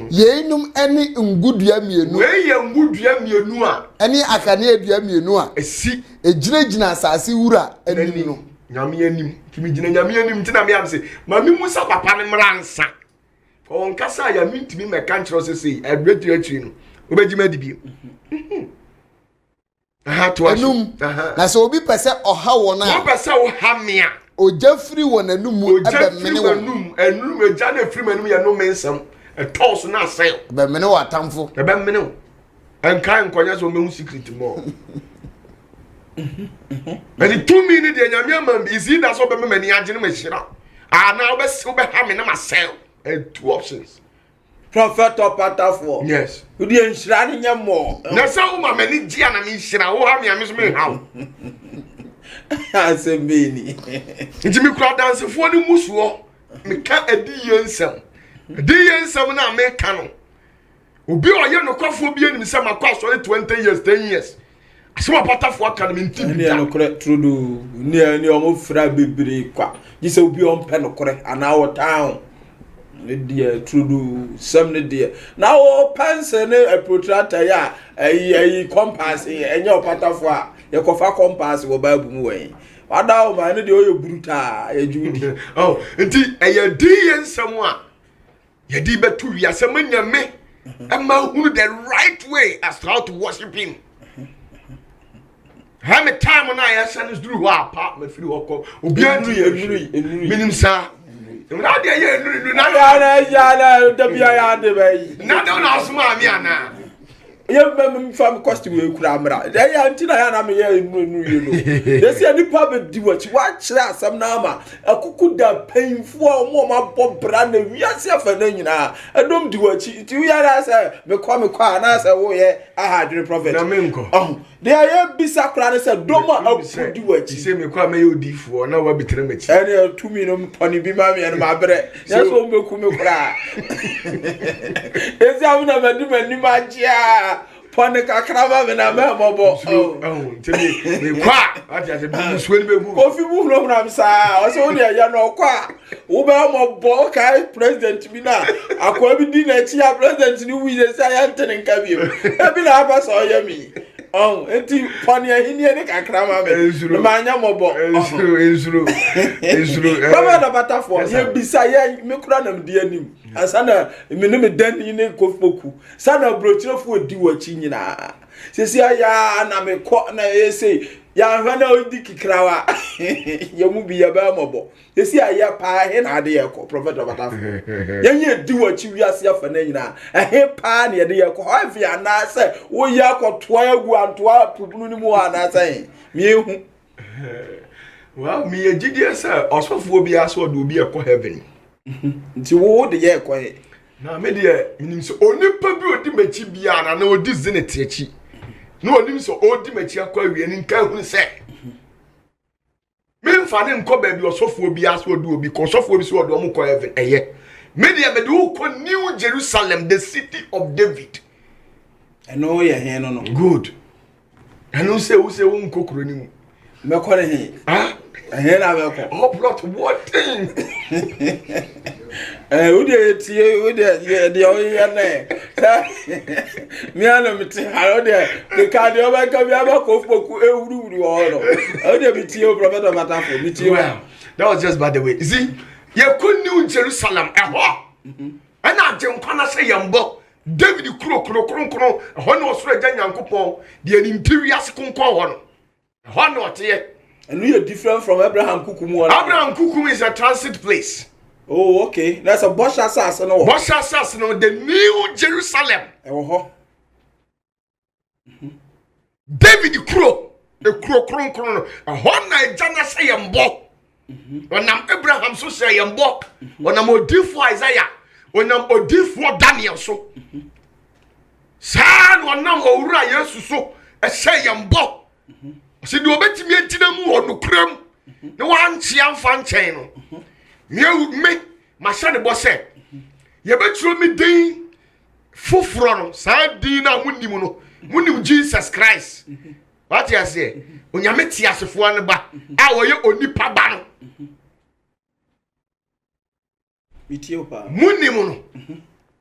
[SPEAKER 4] yeinum ene ngudua mienu
[SPEAKER 1] we ye ngudua mienu a
[SPEAKER 4] ene akane adua mienu a
[SPEAKER 1] esi
[SPEAKER 4] ejina asase wura eni no
[SPEAKER 1] nyame anim kimi gina nyame anim ntina me am se mami musa papa ne mransa on kasa ya mintimi me kan kiro se adwetiri no obejima di bi to
[SPEAKER 4] anum na so obi pese oha wona
[SPEAKER 1] o pese o ha me a
[SPEAKER 4] oja firi wona anum ebe mene
[SPEAKER 1] wonum anum eja na firi manum ya no mensam e toss na asel
[SPEAKER 4] ebe mene wa tamfo
[SPEAKER 1] ebe mene o enkan nkonya so mehu secret mo and to me ni de nyame am is he that so be me mani agene ma hira na obese ha me na masel and two options
[SPEAKER 2] prophet or patafo
[SPEAKER 1] yes
[SPEAKER 2] udi enhira ne nyamo
[SPEAKER 1] na sa wo ma mani gia na me hira wo ha me am so me hawo
[SPEAKER 2] asembeni
[SPEAKER 1] nti me kura dansefo ni musuo me ka adi yensam na me ka no obi oye no kwafo bi anim se makwaso 20 years 10 years asema patafo aka me nti bi
[SPEAKER 2] no kore trudu ni omo fra bebere kwa gise obi on pe no kore ana wo town the trudu some the now pense ne a protractor ya ayi compass enye opatafo a ye kofa compass wo baabu mu wen wada o ma ne de oyo bruta ya judi
[SPEAKER 1] oh nti eye di yensam a ye di betu wiase manyame ama hunu the right way as how to worship him how me time na ya sanis duru wa pa me firi hoko obi anuru minim sa na de ye nuru na
[SPEAKER 2] ya da bia ya de bai
[SPEAKER 1] na de na asuma mi ana
[SPEAKER 2] ye mem fam costume we kura amra de ya ntina ya na me ye nuru you know they say ni pa be di wachi wa kire asam na ama akuku da painful o ma bobra na wiase afa na nyina adom di wachi ti wi ya say me kwa na say wo ye aha dre prophet
[SPEAKER 1] na me nko
[SPEAKER 2] they are bisa kura na say doma akuku di wachi
[SPEAKER 1] say me kwa me odifo na wa bitere machi
[SPEAKER 2] ene tumi no poni bi ma me ene ma bere ya so me ku me kura ezi amuna madi mani magia pone kakraba me na me mobo
[SPEAKER 1] tell me kwa ati bi suwe ni be bu
[SPEAKER 2] kofi bu no na msa o so de ya no kwa wo be mobo kai president bi na akwa bi di na chi ya president ni wi se ya ntene nka bi e bi na aba so ya mi enti pone ahini ne kakraba me ma anya mobo
[SPEAKER 1] ensuro
[SPEAKER 2] baba da batafo ye bisa ye me kura na mde anim asana me ne me dan ni kofoku sana brochirefo odi wachi nyina sesi ya na me ko na yesi ya hwana odi kikrawa ye mu bi ya ba mobo sesi ya pa he na ade ye ko prophet batafo ye di wachi wiase afa na nyina he pa na ye de ye ko hofi ana se wo ya ko toa agu antoa pupunu ni mu ana se me ehu
[SPEAKER 1] well me ejidie se osofo bi aso do bi e ko heaven
[SPEAKER 2] nti wo de ye ko
[SPEAKER 1] na me de nim so onipa bi odi machi bia na odi zeneti achi na onim so odi machi akwa wie ni nka hu se me mfa ne nko ba bi osofo bi aso do obi ko osofo bi so do mo ko heaven eye me de me do ko New Jerusalem, the city of David.
[SPEAKER 2] Eno ye he no
[SPEAKER 1] good eno se wo nkokoro ni mu
[SPEAKER 2] me ko he
[SPEAKER 1] ah
[SPEAKER 2] he na me ko
[SPEAKER 1] oh plot what thing
[SPEAKER 2] Who did the oil? Me and me, how there the cardio come back of Uru or how there be Tio Prophet of Matafo, be Tio.
[SPEAKER 1] That was just by the way. You see, you couldn't know Jerusalem at all. And I don't want to say Yambo. David Kro, one was Regan Yankupon, the interior Kunko one not yet.
[SPEAKER 2] And we are different from Abraham Kukumu.
[SPEAKER 1] Abraham Kukumu is a transit place.
[SPEAKER 2] Oh, okay. That's a Bosch assassin.
[SPEAKER 1] Bosch assassin, the New Jerusalem. David Kro, the Kro, a one night Jana say Yambo. When I'm Abraham so say Yambo, when I'm Odifo Isaiah, when I'm Odifo Daniel so. Sad when I'm Ora Yesu so, a say Yambo. See, do bet me a tinamu or no crumb. No one see I'm fan channel. Me, my son was said. You bet you me ding Fufron, Sardina Mundimuno, Jesus Christ. What you say? When you met us for one bar, I will you only pabano. Mundimuno.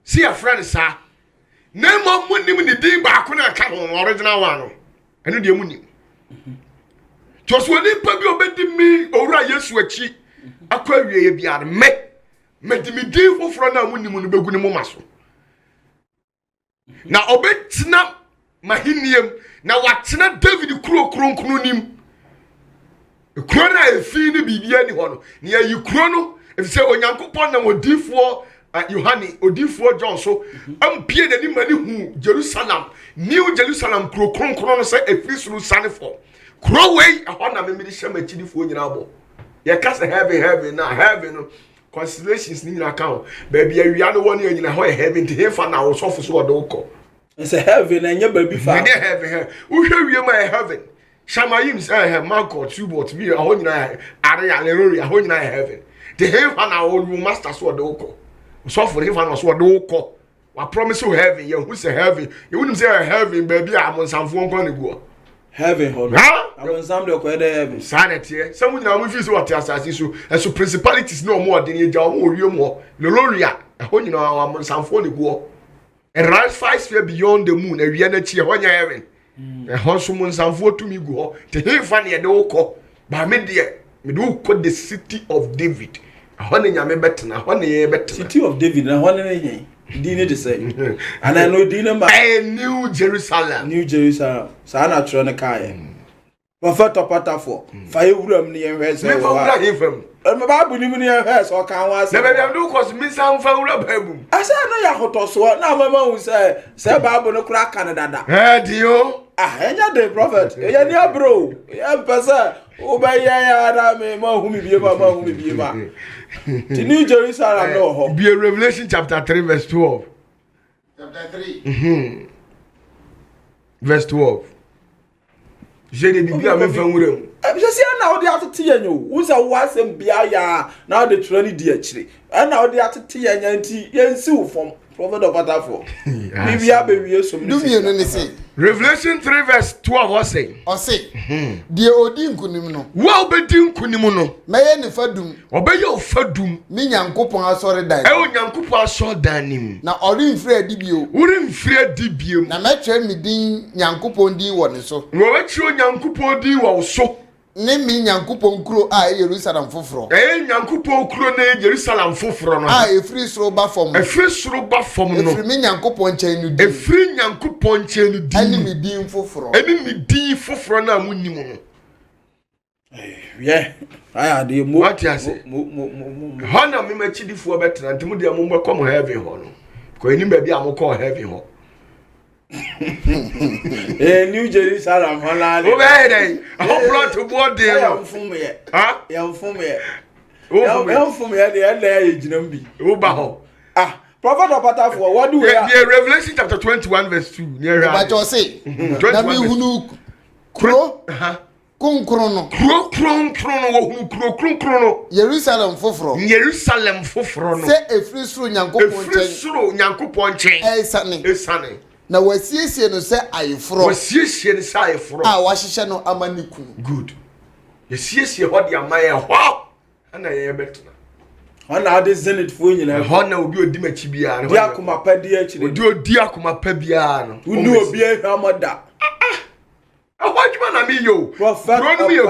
[SPEAKER 1] See a friend, sir. No more Mundimun the day back when I come on original one. I know the Mundi. Just when you put your bed in me, or I yes, sweaty. I call you a met me deal for front of Mundimun the Begunamomaso. Now, obey snap my hinium. Now, what's not David Kro Kronim? A crona is feeling be anyone near you chrono. If say on Yanko Panda or D4 Yohani or D4 Johnson, I'm peered any money who Jerusalem, New Jerusalem, Kro Kron say a fish through Sanifo. Crowway, a Honda maybe some chili for your elbow. You can't heavy, now having considerations in your account. Baby, you are the one in a way having to hear for now, so for so doko.
[SPEAKER 2] It's a heaven and your baby found.
[SPEAKER 1] Heaven, who hear you my heaven? Shamayim say have Marco, Tubot, me a honey, Aria, Leroy, a honey heaven. The heaven our old master so doko. So for him, I was what doko. I promise you heaven, you who say heaven. You wouldn't say heaven, baby, I'm on some phone going to go.
[SPEAKER 2] Heaven, huh? I want some to quite heaven.
[SPEAKER 1] Sanity, someone now with you what you so and so principalities no more than you job or you more. Loloria, a honey, I'm on some phone to go. And rise 5 feet beyond the moon, and we are not here when you're having. A horsewoman some for to me go to hear funny at the oko. By me, dear, me do call the city of David. A honey, I'm better, a honey, better.
[SPEAKER 2] City of David, and one any. Didn't the same. And I know dinner
[SPEAKER 1] by New Jerusalem.
[SPEAKER 2] New Jerusalem. Sana Tronakaya. Prophet Patafo. Fire room near her.
[SPEAKER 1] Never I'm about to live near her, so I can't was never do cause me some found a baby. I said, no, Yahoto, now my mom say, Babu no crack Canada. Eh, Dio? Ah, and you're the prophet. You're bro. Yeah, Passa. Oh, by ya, me, whom be about whom be about. The New Jerusalem, no, be a Revelation chapter 3, verse 12.
[SPEAKER 4] Chapter 3.
[SPEAKER 1] Verse 12. Je ne dis bien, même
[SPEAKER 2] just now they have to tell you who's a was and Biaya now the training dear actually. And now they have to tell you and sue from Prophet of Patafo. Maybe I be some
[SPEAKER 4] do me only say.
[SPEAKER 1] Revelation 3 verse 12 was saying.
[SPEAKER 4] Or say, dear Odin Kunimno.
[SPEAKER 1] Well, Bedin Kunimuno.
[SPEAKER 4] May any fadum.
[SPEAKER 1] Obey your fadum.
[SPEAKER 4] Me Yankupon sorry die.
[SPEAKER 1] Oh, Yankupa saw Danim.
[SPEAKER 4] Now, Odin Fred Dibio.
[SPEAKER 1] Wouldn't fear Dibium.
[SPEAKER 4] Now, metro me din Yankupon D one so.
[SPEAKER 1] No, let you Yankupo D was so.
[SPEAKER 4] Name me Yankupon Kro a Jerusalem Fufro.
[SPEAKER 1] Eh, Yankupo Krone Jerusalem Fufro.
[SPEAKER 4] Ah, a free slow from.
[SPEAKER 1] A free slow from.
[SPEAKER 4] No, me Yankupon chain.
[SPEAKER 1] A free Yankupon chain.
[SPEAKER 4] Enemy Dean Fufro.
[SPEAKER 1] Enemy D Fufro na Munimo.
[SPEAKER 2] Yeah, I had the
[SPEAKER 1] what you say. Honor me, my chidi for better and Timudia Mumba come heavy honor. Because you may be a call heavy honor.
[SPEAKER 2] New Jerusalem, Holland.
[SPEAKER 1] Oh, hey, I hope to board there.
[SPEAKER 2] I'm from me.
[SPEAKER 1] Huh?
[SPEAKER 2] I'm from me. I'm from me at the end there, Jinambi.
[SPEAKER 1] Obaho.
[SPEAKER 2] Ah, Prophet of Patafo, what do we have?
[SPEAKER 1] Revelation chapter 21, verse 2. Near
[SPEAKER 4] but you say, Nami Hunu Kro, Kunkrono,
[SPEAKER 1] Kro,
[SPEAKER 4] Jerusalem Fufro,
[SPEAKER 1] Jerusalem Fufro.
[SPEAKER 4] Say a free through
[SPEAKER 1] Yanko Ponche,
[SPEAKER 4] a sunny. Na wasiesie no se ayefro
[SPEAKER 1] wasiesie no se ayefro
[SPEAKER 4] a wahihye no amaniku
[SPEAKER 1] good yesiesie ho de amaye ho ana ye betena
[SPEAKER 2] Hona de zenit fo nyina.
[SPEAKER 1] Hona obi odi machi bia no.
[SPEAKER 2] Di akoma pa di akire.
[SPEAKER 1] Odi akoma pa bia no.
[SPEAKER 2] Unu obi ehwamoda.
[SPEAKER 1] Ahwadwuma na me yo.
[SPEAKER 2] Prophet
[SPEAKER 1] Kuro ni ye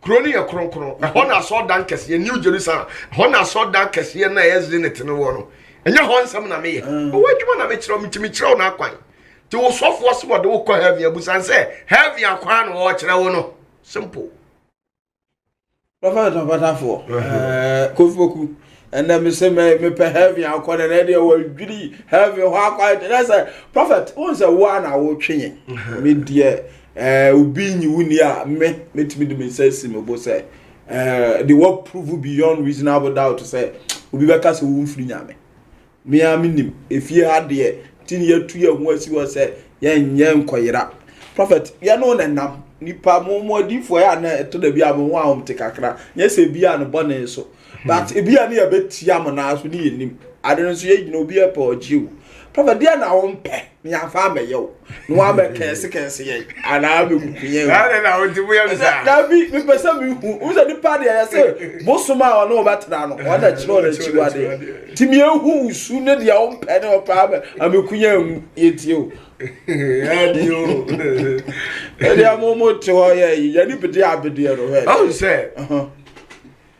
[SPEAKER 1] Kroni ye kronkron. Hona so dan kese New Jerusalem. Hona so dan kese na ye zenit no wo no. Enya ho nsam na me ye. Ahwadwuma na me kire mi kire na akwan. Ti wo sofo so wo de wo kɔ heavy abusan say heavy akwan no wo kire wo no. Simple.
[SPEAKER 2] Prophet Patafo. Kofoku. And then me say me pe heavy akwan na dey wo dwiri heavy ho akwan. That's a prophet. Won say one a wo twenye. Me die obi nyi wuni a metimi de me say simebo say the work prove beyond reasonable doubt to say obi beka say wo mfiri nyame. Me aminim efie ade tini yatu ye ho asi wo say yenye nkoyira. Prophet ye no nenam nipa momodifo ya na eto da bia mo wa te kakra nye se bia no bone so but e bia na ye betia mo na so ni yenim ade no so ye gina obi e pa ojiu. Prophet dia na wo mpe me afa ameyo no wa be kense ye ana be kukunye
[SPEAKER 1] na wo tibu ya msa
[SPEAKER 2] da bi me pesa mi hu wo se nipa de ya se bosoma wa no betra no wa da chiro na chiwade timi ehu usu ne dia wo mpe ne pa amekunye yetio
[SPEAKER 1] adio
[SPEAKER 2] ele amomo te ho ye ya ni pede abede ro he
[SPEAKER 1] oh say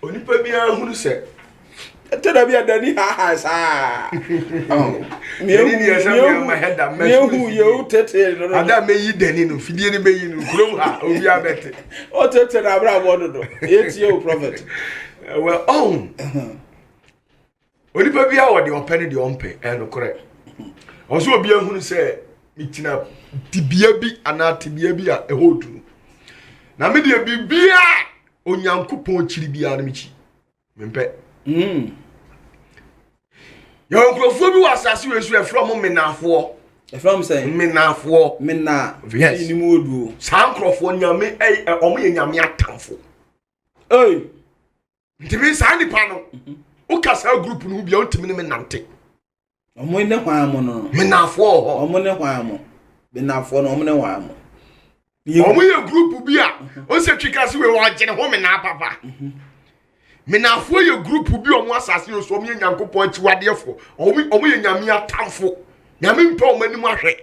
[SPEAKER 1] onipa bia hunu say
[SPEAKER 2] tell me Danny ha me hu you tete no
[SPEAKER 1] ada me yi Danny no fidie ni be yi no kurom ha obi abete
[SPEAKER 2] o tete na bra bodo do etie o prophet
[SPEAKER 1] well onipa bia wo de opene de ompe no correct oso obi ahunu say mitina tibia bi ana tibia bi a ehodu na me de bibia onyankopon chiri bia na michi mempe yo nkrofo bi wasase wesu e from menafo
[SPEAKER 2] e from say
[SPEAKER 1] menafo
[SPEAKER 2] mena
[SPEAKER 1] yes
[SPEAKER 2] ni mu oduo
[SPEAKER 1] san nkrofo nyame omo ye nyame atamfo ntimi san nipa no o kasa group no bia ntimi ne menante
[SPEAKER 2] omo ne hwan mo no
[SPEAKER 1] menafo ho
[SPEAKER 2] omo ne hwan mo menafo no omo ne hwan mo
[SPEAKER 1] omo ye group bi a o se twika se we wo gene ho mena papa menafo ye group bi omo asase yo so omo ye nyankopon chiwadefo omo ye nyame atamfo nyame mpa omo anim ahwe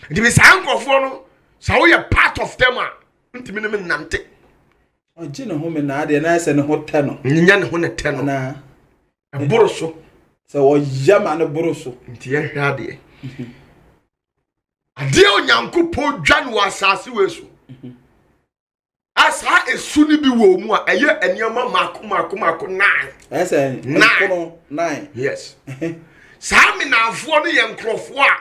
[SPEAKER 1] ntimi san nkrofo no sa wo ye part of them a ntimi ne menante
[SPEAKER 2] o gene ho mena ade na se ne ho te no
[SPEAKER 1] nya ne ho ne te no
[SPEAKER 2] na
[SPEAKER 1] boroso
[SPEAKER 2] so wo yama ne boroso
[SPEAKER 1] nti ye hwa ade ade onyankopon dwan wo asase weso asa esu ni bi wo mu a eye enioma mako 9
[SPEAKER 2] ese nkono 9
[SPEAKER 1] yes sa menafo no ye nkrofo a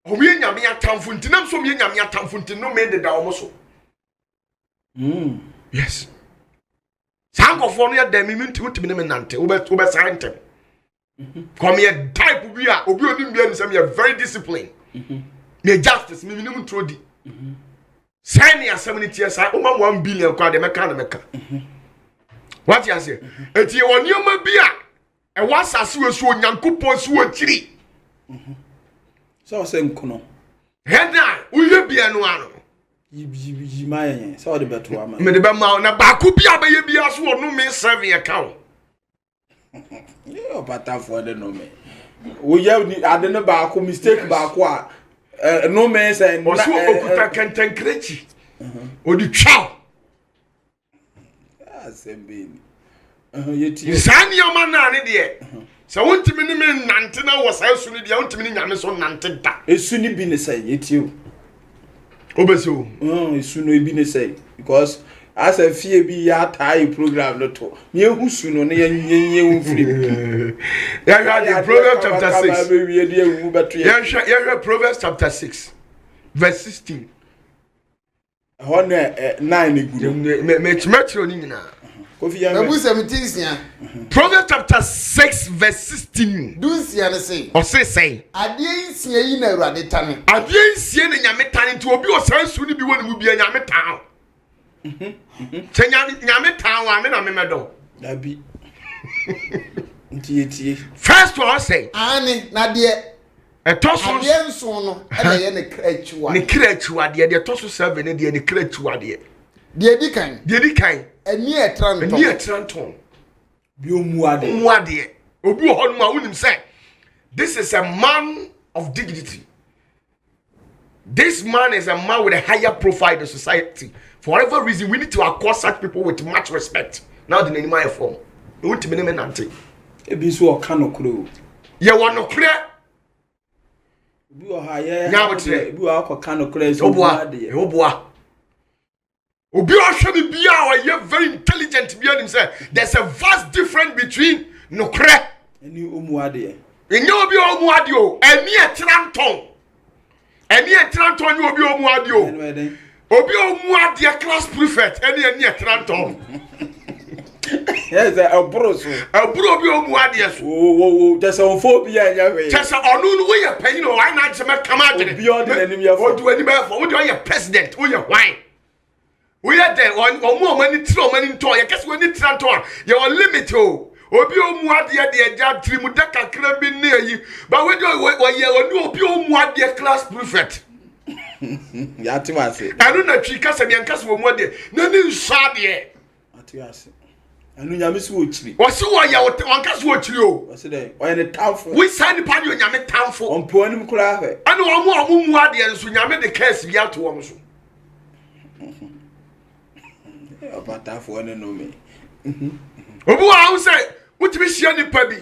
[SPEAKER 1] omo ye nyame atamfo ntinam so me nyame atamfo ntino me de da omo so yes sa nkrofo no ye da mi ntimi ne menante wo be santem come here type bi a obi oni mbia ni say me very disciplined me justice me minimum trodi sign ya 70 years I over 1 billion kwa de meka na meka what you say eti woni o ma bia e wasase we so onyankopon so akiri
[SPEAKER 2] so say nkono
[SPEAKER 1] heda uye bia no ano
[SPEAKER 2] yi mayen so de beto ama
[SPEAKER 1] me de be ma na ba ku bia ba ye bia so no me 7 account
[SPEAKER 2] yo Patafo de no me wo ya ni ade ne ba ku mistake ba ku a no me say
[SPEAKER 1] na so okuta kantankrechi odi twa
[SPEAKER 2] asembeni yeti
[SPEAKER 1] sani o ma na ne de so wontimi ne me nante na wo sai su ne de wontimi ne nyame so nante da
[SPEAKER 2] esu ni bi ne say yeti o
[SPEAKER 1] obeso
[SPEAKER 2] esu no bi ne say because as a fie bi ya tai program no to me hu su no ne yenye unfiri
[SPEAKER 1] ya Proverbs chapter 6
[SPEAKER 2] ya
[SPEAKER 1] Proverbs chapter 6 verse 16
[SPEAKER 2] hone 9 eguru
[SPEAKER 1] me chimachiro ni nyina
[SPEAKER 2] kofi ya
[SPEAKER 4] me 17
[SPEAKER 1] Proverbs chapter 6 verse 16
[SPEAKER 4] dunsia ne say
[SPEAKER 1] o say
[SPEAKER 4] ade nsia yi na Awurade tane
[SPEAKER 1] ade nsia ne nyame tane nti obi o san su ni bi woni mu bia nyame tan nyame tan wa me na me medo
[SPEAKER 2] dabi ntie
[SPEAKER 1] first one say
[SPEAKER 4] ani na de
[SPEAKER 1] etoso
[SPEAKER 4] ade nso no na ye ne krachiwa
[SPEAKER 1] ne krachiwa de etoso 7 ne de krachiwa de
[SPEAKER 4] di kan
[SPEAKER 1] ani etranton
[SPEAKER 2] bi omuade
[SPEAKER 1] omuade obi ho no ma wonim say this is a man of dignity. This man is a man with a higher profile in the society. For whatever reason, we need to acquire such people with much respect. Now the name of form. You want to be named Nante.
[SPEAKER 2] Ebi so o kan okro.
[SPEAKER 1] Ye won no kre.
[SPEAKER 2] Ebi o ha ye. Ebi o akọ kan okro so omuade.
[SPEAKER 1] Oboa. Obi o hwe me bia o ye very intelligent bia nim say there's a vast difference between no kre
[SPEAKER 2] ani omuade.
[SPEAKER 1] Enye obi omuade o, ani etranton. Any etranton you obi omuade o. Obi omuade class prefect any etranton.
[SPEAKER 2] Yes, a broso.
[SPEAKER 1] A bro obi omuade so.
[SPEAKER 2] Oh, just on phobia nya we.
[SPEAKER 1] Just onu no we ye payin o why na chema come out there.
[SPEAKER 2] Obi on anim ya for.
[SPEAKER 1] Odu anim for. Odu ye president, o ye why? We are there omo mani tro mani nton. Ye kese we ni tranton. Ye on limit o. Obi omuade de eja trimu da kakra bi na yi. But we ye onu obi omuade class prefect.
[SPEAKER 2] Ya ti wa se.
[SPEAKER 1] Anu na twi kasa bi ankasa wo mu de. Na ni nsa de.
[SPEAKER 2] Ati wa se. Anu nyame so ochiri.
[SPEAKER 1] Wo se wo ya wo ankasa wo ochiri o.
[SPEAKER 2] Wo se dey. Wo ye ne tamfo.
[SPEAKER 1] We send pa de nyame tamfo.
[SPEAKER 2] Ompo anim kura hwe.
[SPEAKER 1] Anu omo mu ade nso nyame de case bi ato wo so.
[SPEAKER 2] Opatafo ne no me.
[SPEAKER 1] Obi wa hu say utimi hia nipa bi.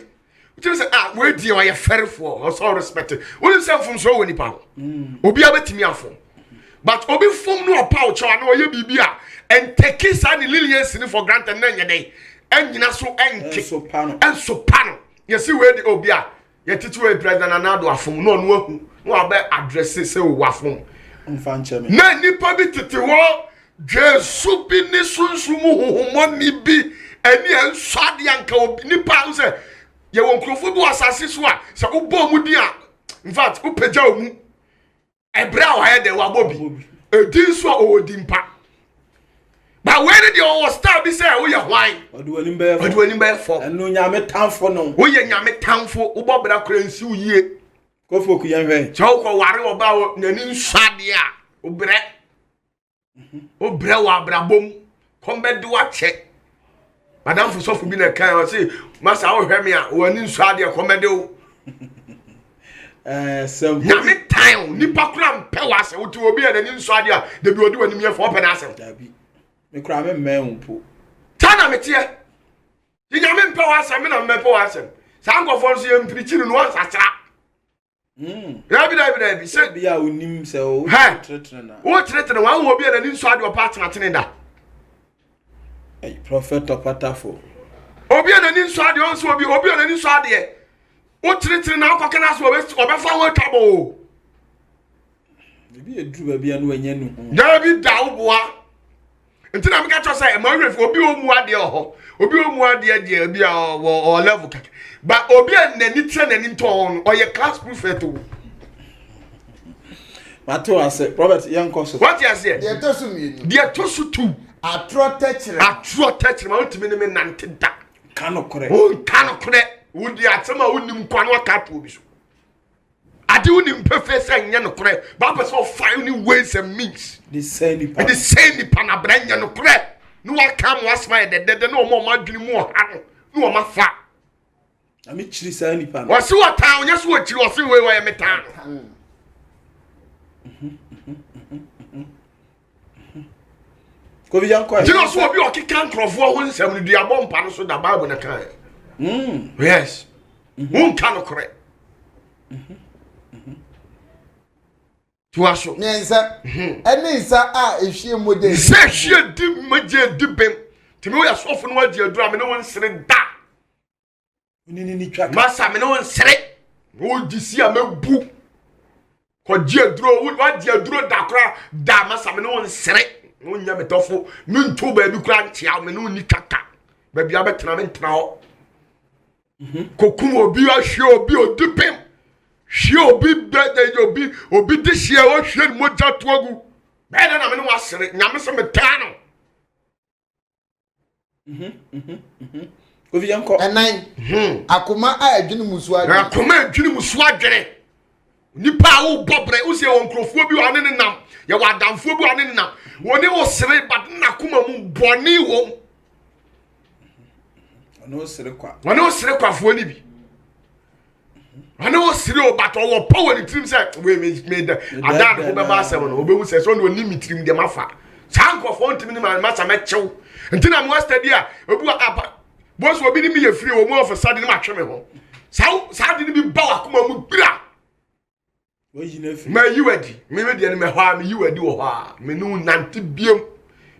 [SPEAKER 1] Utimi say we di o ye ferifo. O so respect. Woni say fom so wo nipa ho. Obi abetimi afom. But obi fom no opa o chawa na oye bibia and take sa ni lilies ni for granted na nyede. Enyina so enke. Enso pano. You see we di obi a ye titi we president Anado afom no no ahu. No abe address say wo afom.
[SPEAKER 2] Mfa ncheme.
[SPEAKER 1] Na nipa bi titi wo Jesu bi ni sunsumu hohomo ni bi eni ensade anka obi nipa say ye won krofo bi wasase so a se obo mu di a in fact o peja omu ebra o ha de wa bobi edin so o di mpa ba where the o star bi say o ye hwan
[SPEAKER 2] oduani be fo enu nyame tamfo no
[SPEAKER 1] o ye nyame tamfo o bobra kransi uyie
[SPEAKER 2] kofo ku yan hwe
[SPEAKER 1] chawo ko ware oba o nani nsade a o bre wa brabom kombe do a che madam for sofu bi na kan o say masa o hwe me a o ani nsade a kombe de o
[SPEAKER 2] sem
[SPEAKER 1] nyame time nipa kura mpe wase wo ti obi a nani nsade a de bi odi wani me for open asem
[SPEAKER 2] dabi me kura me mpo
[SPEAKER 1] tana me tie di nyame mpe wase me na mpe wase sa ngofo nso ye mpirichi no ansasra Rabi say
[SPEAKER 2] bi a onim se o tretre na
[SPEAKER 1] o tretre wa wo bi a nani nsade o pa atene da
[SPEAKER 2] prophet opatafo
[SPEAKER 1] obi a nani nsade o nso obi a nani nsade o tretre na akọ kana so obefa wo tabo
[SPEAKER 2] bi eduru ba bia no anya nu
[SPEAKER 1] David da oboa nti na meka cho say e ma hwef obi o mu ade ho obi o mu ade de bia o level kaka ba obi a nani tre nani nton o ye class prefect o
[SPEAKER 2] mato ase Robert yankoso
[SPEAKER 1] what you say
[SPEAKER 4] de to su mi
[SPEAKER 1] de to su tu
[SPEAKER 4] atro techire
[SPEAKER 1] ma ntimi ne me nante da
[SPEAKER 2] kanokore
[SPEAKER 1] wudi atema unim kwano akato obi so ade unim perfect say nya no kore ba person find any ways and means
[SPEAKER 2] the same
[SPEAKER 1] na branya no kore no wa kam wasma de no mo madwini mu ha no ma fa
[SPEAKER 2] ami chiri say nipa
[SPEAKER 1] no wase wa town nya so wa chiri wase we wa me town
[SPEAKER 2] ko bi yanko
[SPEAKER 1] jino so obi okika nkrofo ho nsam no dua bompa no so da bible na kan yes can correct tuaso
[SPEAKER 4] nensa eni nsa a ehwie model
[SPEAKER 1] se hwie di maje di bem timi wo yasofo no wadi adura me no won sere da
[SPEAKER 2] ni twaka
[SPEAKER 1] masa me no won sere wo disi a mabu ko di aduro wadi aduro da kra da masa me no won sere no nya metofo me nto ba bi kra ntia me no ni twaka ba bia betena me ntena ho kokum obi ahwe obi odipem hwe obi bede obi de hie o hwe moja toagu bede na me no wasere nyame se meta no
[SPEAKER 2] ko vi yanko
[SPEAKER 4] enan akoma a adwene musu adwene
[SPEAKER 1] akoma adwene musu adwene nipa wo bobre wo se won krofo bi wo ne nam ye wadamfo bi wo ne nam woni wo sere bad na akoma mu boni wo
[SPEAKER 2] no sere kwa
[SPEAKER 1] fo ni bi ono sere o but o power ni trim say we me da adan ko be ba asem no obewu say so no ni mitrim de mafa sanko fo ntimi ni ma sa mechew ntina mo study a obu apa boss obi ni me ye free o mo officer de ma tweme ho sa de ni bi ba akoma mu bira
[SPEAKER 2] oyi na free
[SPEAKER 1] ma yiwadi me de ni me ho a me yiwadi wo ho a me nu nante biem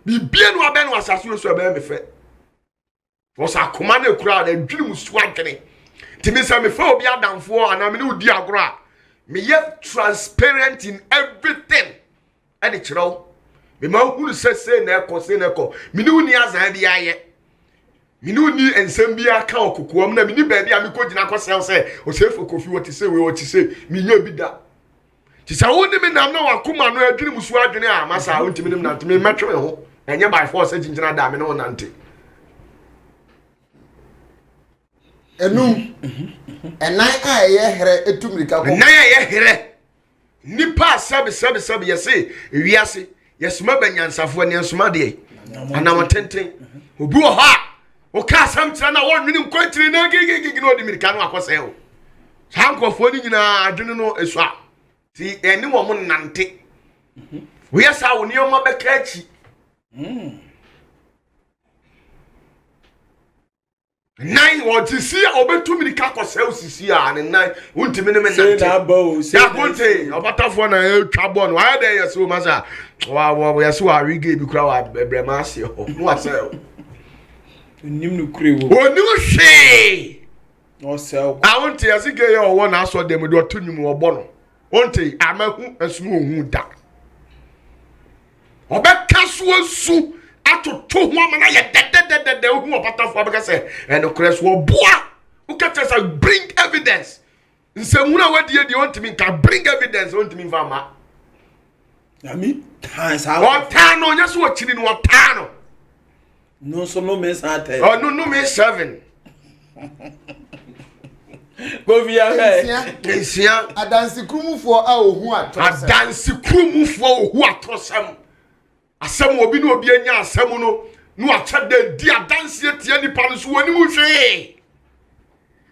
[SPEAKER 1] bi bie no abe no asaso so abe me fe wo sa akoma na kura na dwiri mu so adwene timi say me fa obi adamfo ana me ni odi agoro a me ye transparent in everything and it chiro me ma hunu say na eko me ni uni azan bia ye me ni uni ensem bia ka okokoam na me ni ba bia me ko gina ko say o sefo kofi what say we what say me nya bi da ti sa woni me nam na wakoma no adwene musu adwene a masa wontimi nim nante me metwe ho enye by force gingina da me no nante
[SPEAKER 4] enum enan a ye here etumrika ko
[SPEAKER 1] enan a ye here nipa sabe yese wiase yesuma banyansafo ne nsuma de anamotenten obi wo ha o ka sam tira na won nwini nkwantiri na gigigi no dimirika no akose o sankofo ni nyina adwene no esu a ti eni wo mo nante we yesa wo ni o ma beka achi nine what you see obetu mirika kose osisi a ne nine untimi ne me nante
[SPEAKER 2] na bo
[SPEAKER 1] ya konte obatafo na etwa bon why there yeso masa wa yeso wa rige bi kura wa bebrema ase ho no ase
[SPEAKER 2] nim no kure wo
[SPEAKER 1] oni hwe
[SPEAKER 2] no sell
[SPEAKER 1] a wonte yasige ye owo na aso dem de otonum obo no wonte amahu asunu ohu da obeka so asu atoto ho amana ye de ohu opatafo abeka say and kres wo boa ukata say bring evidence nsemuna wadie de ontimi nka bring evidence ontimi mfama
[SPEAKER 2] ami tan sa
[SPEAKER 1] otano nyeso ochiri no otano
[SPEAKER 2] no so no me sa tay
[SPEAKER 1] oh no me 7
[SPEAKER 2] go via he
[SPEAKER 4] ensia adansi krumufo a ohu atosam
[SPEAKER 1] adansi krumufo ohu atosam asem obi no obi anya asem no achade di adansi etie nipa no so woni mu hwe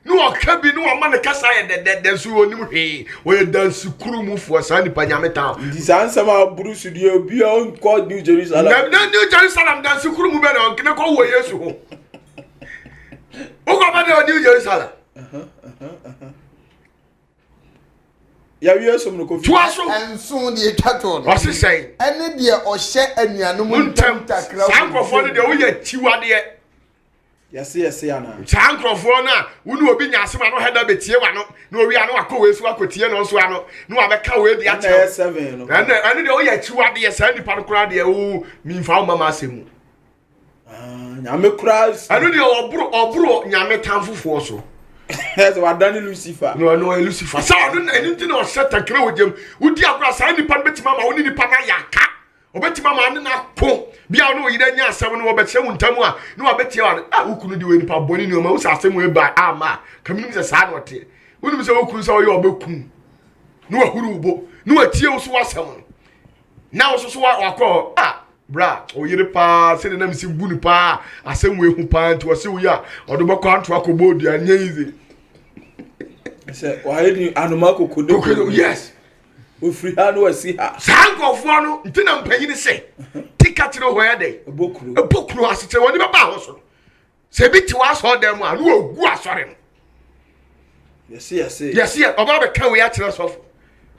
[SPEAKER 1] no akabi no ama ne kasa ye de so woni mu hwe we dansi krumufo sa nipa nyameta
[SPEAKER 2] this answer ma bruce di obi on called New Jerusalem
[SPEAKER 1] na New Jerusalem dansi krumu be na nkene ko wo Yesu ho o ko ba de New Jerusalem
[SPEAKER 2] ya wi so no ko fi
[SPEAKER 4] enso de twato no
[SPEAKER 1] o se sei
[SPEAKER 4] ene de o hye anuanum ntam takra
[SPEAKER 1] sankofo no de wo ya tiwade
[SPEAKER 2] yesi ana
[SPEAKER 1] sankofo na wonu obi nya asema no heda betie wa no na owi ano akọ wesu akotie no so ano na wa beka we de ache
[SPEAKER 2] 7 no
[SPEAKER 1] ene de wo ya tiwade sa nipa no kura de o mi fa o mama asemu
[SPEAKER 2] nyame kura
[SPEAKER 1] anu de obro nyame tamfofo so
[SPEAKER 2] yes wa dani Lucifer
[SPEAKER 1] no Lucifer sa no eni ti na o seta kra wojem wudi akura sa nipa betima ma woni nipa na yaka obetima ma ne na ko bia no yida nya asem no obeche wontamu a no obetie wa ukunu de we nipa boni ni o ma wo sa asem we ba ama kamini se sa no te woni se okunu sa o ye obekun no ahuru ubo no atie wo so wasem na wo so wakọ bra o yire pa se de na misi bu ni pa asem we hu pa nti wo se wo ya odo bokọ anto akobo du anya ize
[SPEAKER 2] se wa ye anuma kokodo
[SPEAKER 1] yes
[SPEAKER 2] o free ha no wasi ha
[SPEAKER 1] sankofo no ntina mpanyini se tikatire ho ya dey ebokuru asete woni baba ho so se bi ti wa so dem a no ogu asore no yes oba be kan we ya kire so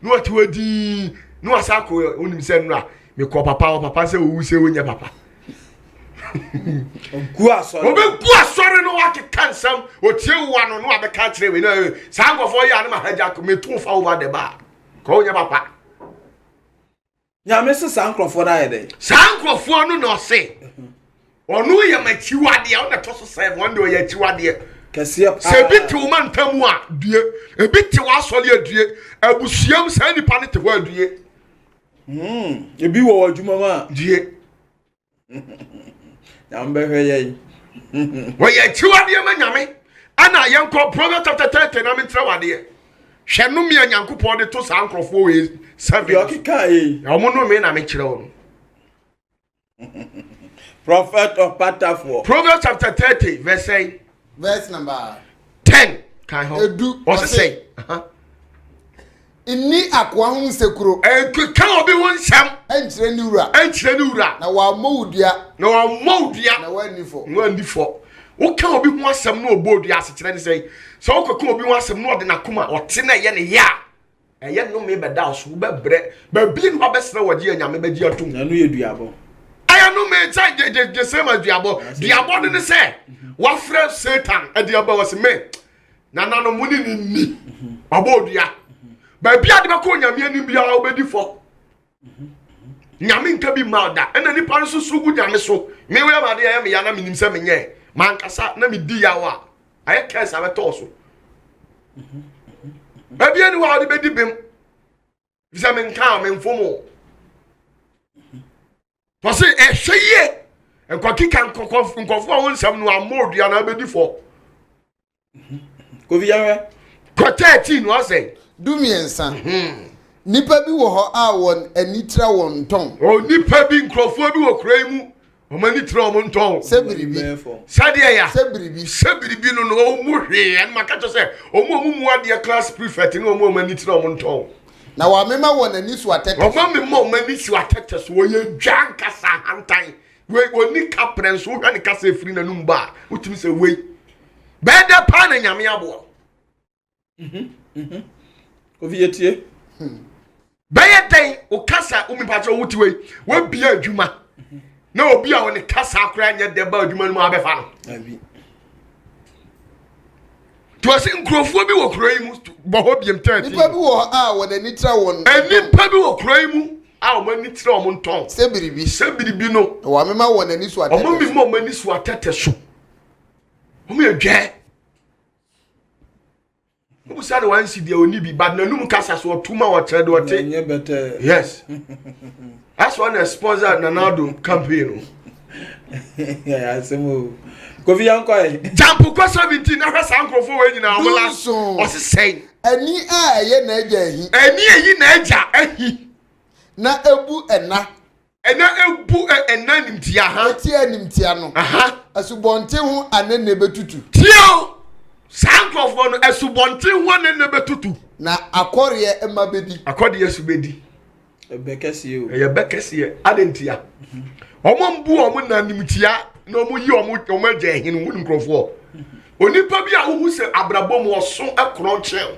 [SPEAKER 1] no ati wadi no asako onim se no a me ko papa se owu se wonya papa
[SPEAKER 2] ogu asore
[SPEAKER 1] ogu asore no wa ke kansam otie wa no abeka kire we no sankofo ya no ma haja ko metu fa over the bar ko nya papa
[SPEAKER 2] nyame se sankrofo na ye dey
[SPEAKER 1] sankrofo no no se onu ye machiwade o na to so 7 one day ye chiwade
[SPEAKER 2] kese pa
[SPEAKER 1] se bi ti wo mantamu a due e bi ti wa asole adue abusuam sa nipa ne te ho adue
[SPEAKER 2] e bi wo adwuma ma
[SPEAKER 1] due
[SPEAKER 2] nyambe hwe ye
[SPEAKER 1] wo ye chiwade ma nyame ana ye nko Proverbs chapter 30 na me trawade hwenu me anyankopon de to sankrofo we 7
[SPEAKER 2] yo kika e
[SPEAKER 1] omo no me na me kire wo
[SPEAKER 2] prophet of Patafo
[SPEAKER 1] Proverbs chapter 30 verse 8
[SPEAKER 4] verse number
[SPEAKER 1] 10 kan ho
[SPEAKER 4] edu
[SPEAKER 1] o say
[SPEAKER 4] inni akwa hu nsekuro
[SPEAKER 1] kan obi won nsam
[SPEAKER 4] enkyire ni wura na wa mawudua
[SPEAKER 1] na wani fo wo kan obi hu asam na obodua asekyere ni say so wo kan obi hu asam na ode na kuma ote na ye ne ya eye no me be da so be bre ba bi no be sna waje anyame be gi atum
[SPEAKER 2] na no ye duabo
[SPEAKER 1] aya no me cha je same as duabo de ne say wa frɛ Satan adiaba was me na no muni ni obodua ba bia de bako nyame ani bia obedi fo nyame nka bi malda ena ni pa so sugu nyame so me we ma de ya me ya na minim se menye man kasa na me di yawa aye kesa beto so ba bia ni wa de bedi bem bisa men ka men fomo to se e hweye enko kika nkofo a won nsam no amodua na bedi fo
[SPEAKER 2] ko vi yawe
[SPEAKER 1] ko 13 no say
[SPEAKER 4] dumiensa nipa bi wo ho a won anitra won ton
[SPEAKER 1] o nipa bi nkrofo bi wo krai mu o mani tra o mon ton
[SPEAKER 4] sebiribi
[SPEAKER 1] sade ya
[SPEAKER 4] sebiribi
[SPEAKER 1] no o mu hwe an maka to say o mu ade class prefect no o mani tra o mon ton
[SPEAKER 4] na wa mema won ani so atete
[SPEAKER 1] o ma mani so atete so ye dwan kasa hantan we oni kapren so hwa ni kasa efiri na numba utimi se we beda pa na nyame abo
[SPEAKER 2] Ovietie.
[SPEAKER 1] Beye den o kasa umi pacho wutiwe we bia adwuma na obi a woni kasa akora nya de ba adwuma no ma befa no
[SPEAKER 2] Abi.
[SPEAKER 1] To ase nkrofo bi wo kura yi mu bo ho biem 30
[SPEAKER 4] nipa bi wo a woni nitra won
[SPEAKER 1] nipa bi wo kura yi mu a o mani tra o mon ton sebiribi no
[SPEAKER 4] wa mema won ani so atete
[SPEAKER 1] o mo mi mo mani so atete so o me adwa Who said one see the only be bad no kasa so tuma wa trade what yes that's one sponsor Nanado campaign
[SPEAKER 2] yeah semo Kofi Yanko
[SPEAKER 1] jump ko 17 na hwesa nkrofo we nyina omola o se sen
[SPEAKER 4] ani a ye na agya hi
[SPEAKER 1] ani eyi na agya ahi
[SPEAKER 4] na ebu ena
[SPEAKER 1] nimtia ha
[SPEAKER 4] eti animtia no asubonte ho anene betutu
[SPEAKER 1] tio Sankofo no esubonte ho ne betutu
[SPEAKER 4] na akɔre ema bedi
[SPEAKER 1] akɔde esubedi
[SPEAKER 2] ebekese o
[SPEAKER 1] ebekese adentia omombu omo na nimtia na omo yi omo agya hin wo nkrofo onipa bi a wo se abrabom oso ekron kyen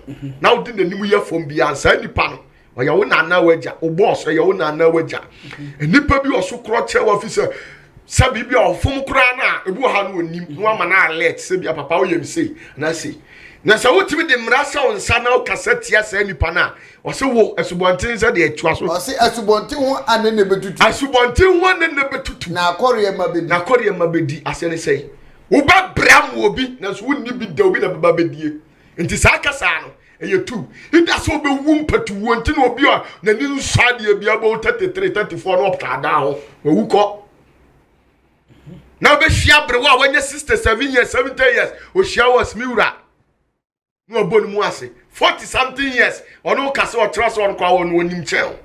[SPEAKER 1] na wo de nanim ye fom bi ansa nipa no oya wo na na wagya wo boss oya wo na na wagya enipa bi oso kro kyen wo fi se sabi bi ofum kura na ebu ha no onim no ama na alert se bi papa wo yem sei na sei na sa wotimi de mrasa on sa na okasati asa nipa na o se wo asubonten se de atwa so
[SPEAKER 4] o se asubonten ho anene betutu
[SPEAKER 1] na akɔre ma bedi ase ne sei wo ba bram obi na so wonni bi da obi na baba bedie nti sa kasa no eye tu ida so be wu mpatu wo nti na obi a na ni nsade bia bo 33 34 no opta da ho wo ko na be hia brewa wanya 67 years 70 years o hia was miura no bonu mu ase 40 something years ono kase o trust on kwa won onim chel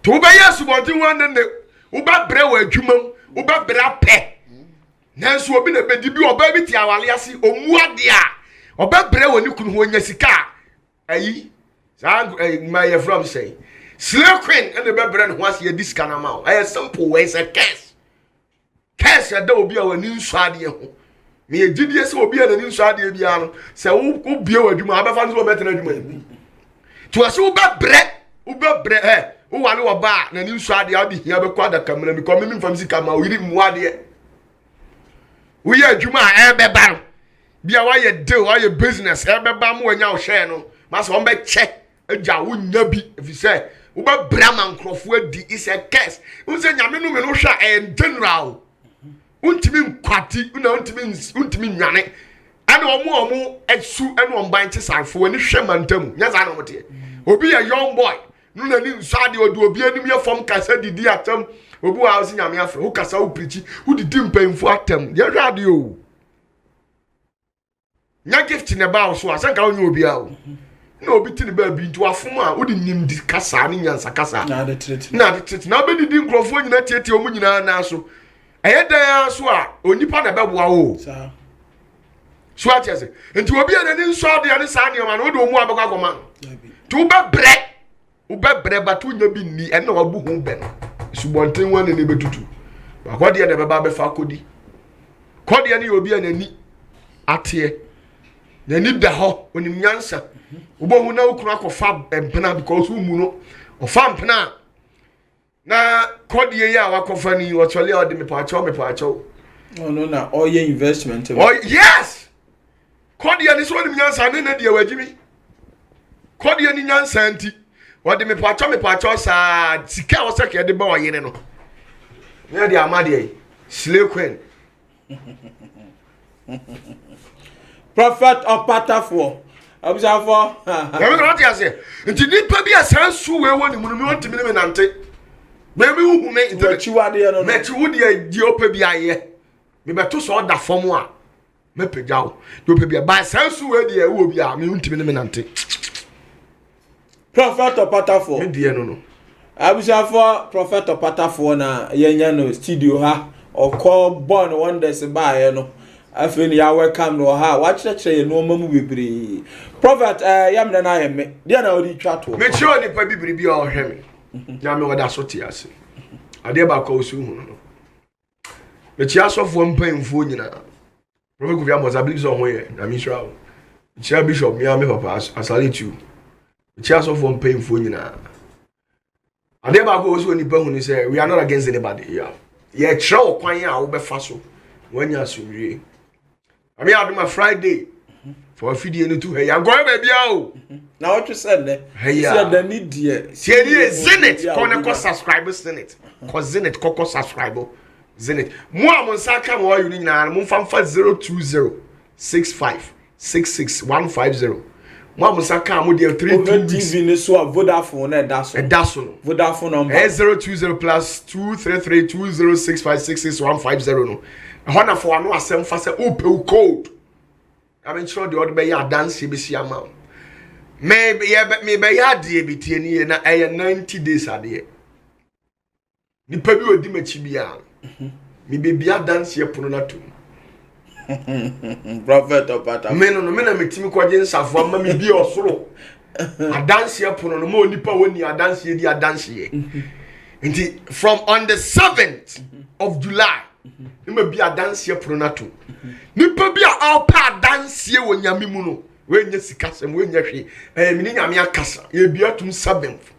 [SPEAKER 1] to be yesu bonti wan ne wo ba brewa adwumam wo ba bra pe nanso obi na bedi bi oba bi ti awale ase omu ade a oba brewa ni kunu ho nya sika ayi sa my from say slay queen and the be no ho ase ya disca na ma o simple way say curse ya da obi a wani nsu ade ho me egidie se obi a na nsu ade bia no se wo bie wadwuma abefa nso obetena adwuma to ase wo ba bre wo wale wo ba na nsu ade a bi hia be kwa da kamera mi ko me mfam sika ma oyiri mu ade wo ye adwuma a be ba no bia wa ye deal wa ye business be ba mo anya wo share no ma se won be che agya wo nya bi efi se wo ba bra man krofo adi is a curse wo se nyame no me no hwa general untimi nkwati una untimi nwane ana omo esu ene omban che sanfo ani hwe mantam nya za na mote obi a young boy no na ni nsade odu obi anim ye fom kasa didi atam obu a osi nyame afre wo kasa wo preach wo didi mpanfo atam ye hwade o nya gift ne ba so asanka onye obi a o na obi tini ba bi ntu afom a wo di nim di kasa ni nyansa kasa
[SPEAKER 2] na de tret
[SPEAKER 1] na be didi nkrofo nyina tietie omu nyina na so ayeda so a onipa na beboa o so atese enti obi anani nso ade ane saa ne ma no de omu abekwa koma tu be batu nya bi ni ene wabu hu be no subonten wan ne betutu akode ne beba be fa kodi kodi ne obi anani ate nani da ho onim nyansa obohu na okunu akofa empena because umu no ofa empena na kodi ye ya wakofa ni otole ode me pa acho
[SPEAKER 2] no na all your investment
[SPEAKER 1] yes kodi ye ni so onim nyansa ne na de wagimi kodi ye ni nyansa anti ode me pa acho sa sika wo seke de ba oyene no na de amade slay queen
[SPEAKER 2] prophet of Patafo abusafo
[SPEAKER 1] na me not yase nti nipa bi asansu we woni mu no ntimi ne nante na me hu me
[SPEAKER 2] nti chiwade no
[SPEAKER 1] me chiwode di opa bi aye me beto so da fom a me pejaw di opa bi ba asansu we di e wo bi a me ntimi ne nante
[SPEAKER 2] prophet of Patafo
[SPEAKER 1] me die no
[SPEAKER 2] abusafo prophet of Patafo na yenya no studio ha okọ born wonders ba no afeni ya welcome no ha wa chire no mamu bebre prophet yamna na yeme dia na odi twato
[SPEAKER 1] me chiro ni pa bibiri bi o hweme ya me woda so ti ase ade ba ko osu hu no me chi asofo mpanfo nyina prophet Kofi Amoza believe so hoye na mi sra chi bishop mi ame papa asalitu chi asofo mpanfo nyina ade ba ko osu ni pa hu ni say we are not against anybody yeah chira okwan a wo be fa so wanya asumrie I mean, I do my Friday for a video to hey, I'm going baby out.
[SPEAKER 2] Now what you said there?
[SPEAKER 1] Hey,
[SPEAKER 2] yeah, the need here.
[SPEAKER 1] See, Zenit, Koneko subscribers, Zenit, cause Zenit, Coco subscriber, Zenit. Moi, mon sac, moi, you need now, mon fam 02065661150. Moi, mon sac, moi, there 3
[SPEAKER 2] TV, so Vodafone, that's all. Vodafone number
[SPEAKER 1] 020 plus 2332065661150. No. Hona for no asem fa say open code. I mean sure the other be ya dance be see am. Me be ya de bi tie ni na 90 days ade. Ni pa bi odi machi bia. Me be bia dance ye pono na to.
[SPEAKER 2] Prophet opata.
[SPEAKER 1] Me no me na metimi kwaje nsafo amma me bi osoro. A dance ye pono no mo nipa woni a dance ye di a dance ye. Nti from on the 7th of July Nima bi adanse pronato. Nipa bi a alpa adanse wo nyame mu no. We nya sikasem we nya hwe. Mini nyame akasa. Ye bi atum 7th.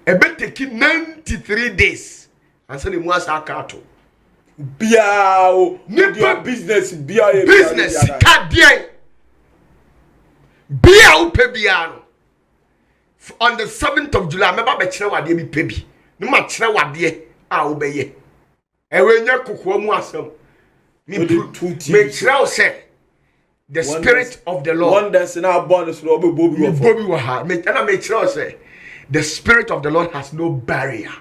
[SPEAKER 1] Ebe take 93 days. Ansa le mu asa akato.
[SPEAKER 2] Bia o nipa business bia e
[SPEAKER 1] business kadien. Bia o pe bia no. On the 7th of July meba be kire wade bi pe bi. Nima kire wade a wo be ye. Ewe nya kokwa mu asem me chira say the spirit of the Lord
[SPEAKER 2] wonders na bonus no bobi
[SPEAKER 1] wa ha me na me chira say the spirit of the Lord has no barrier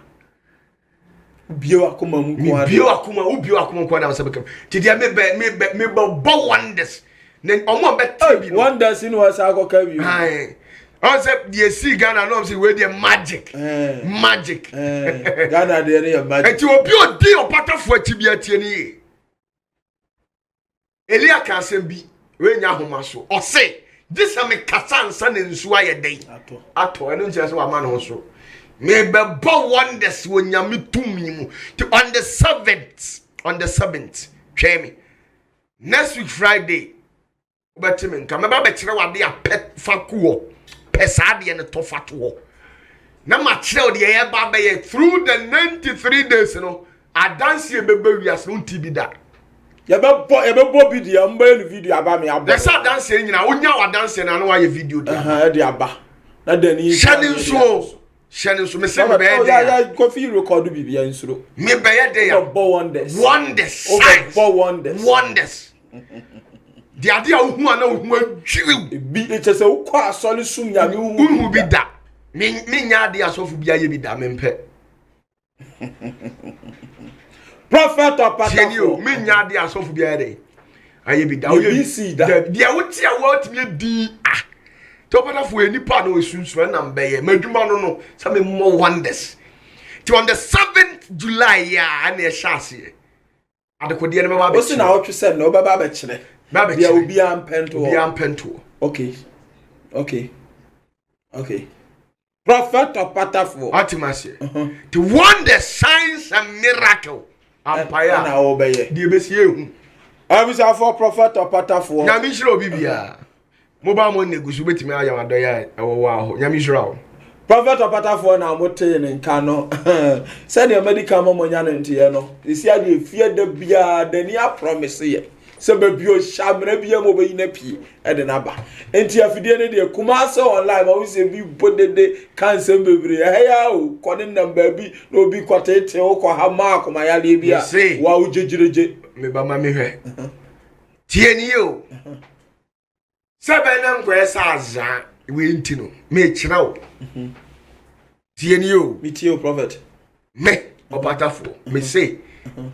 [SPEAKER 2] bio akoma mu kwa
[SPEAKER 1] bio akoma kwa na sabeka ti dia me bo wonders na omo be tabi
[SPEAKER 2] wonders ni wa sa akoka bi
[SPEAKER 1] hai on say the see Ghana no say we dey magic magic
[SPEAKER 2] Ghana dey dey magic
[SPEAKER 1] enti obi odi opatafo atibia tie ni Elia ka asem bi we nya homa so o say this am kasa nsa ne nsu aye den ato eno ntia so wa ma no so me be bo wonders wo nyame tumi mu on the 7th twemi next week Friday obetime nka me ba be kire wade a pet fakuo pesade ne tofato na ma kire de ye ba be through the 93 days no adanse e bebe wiase no tibi da
[SPEAKER 2] ye be video mba no video aba me aba
[SPEAKER 1] the sad dance nyina onya wa dance na no wa ye video da
[SPEAKER 2] e de aba na dani
[SPEAKER 1] shani so me se be
[SPEAKER 2] ya Kofi record bibia nsuro
[SPEAKER 1] me be ye de ya
[SPEAKER 2] wonders
[SPEAKER 1] the idea hu ana hu adwiri
[SPEAKER 2] bi etese ukọ asole sum nyame
[SPEAKER 1] hu bi da me nya de asofu bia ye bi da me mpe
[SPEAKER 2] prophet of
[SPEAKER 1] Patafo me nya de asofu bia de aye bi da o ye de wuti a wotimi di to Patafo enipa na osunsu na mbeye madwuma no sa me mo wonders ti on the 7th July ya na e shase adekode ne me ba be
[SPEAKER 2] o si na otwe se na o baba be kire There will be ampento. Okay. Prophet or patafo.
[SPEAKER 1] Ultimacy. To wonder signs and miracle. Empire.
[SPEAKER 2] And I obey.
[SPEAKER 1] The best
[SPEAKER 2] I was for prophet or patafo.
[SPEAKER 1] Yamishro Bibia. Mobile money goes with me. I am a doya. Wow. Yamishro.
[SPEAKER 2] Prophet or patafo na mote in Kano. Send your medical momoyan into Yano. You see, I fear the beer, the near promise here. Sebebio shamre bia mo be napi e de naba enti afide ne de kumasa online ma wo se bi bodede cancer bebre ya o kone number bi no bi kwatete o ko ha ma akoma ya le bia wa wo jejireje
[SPEAKER 1] me ba ma me hwe tie ni o sebe na nkwe sa azan we nti no me kira o tie ni o
[SPEAKER 2] me tie o prophet
[SPEAKER 1] me opatafo me say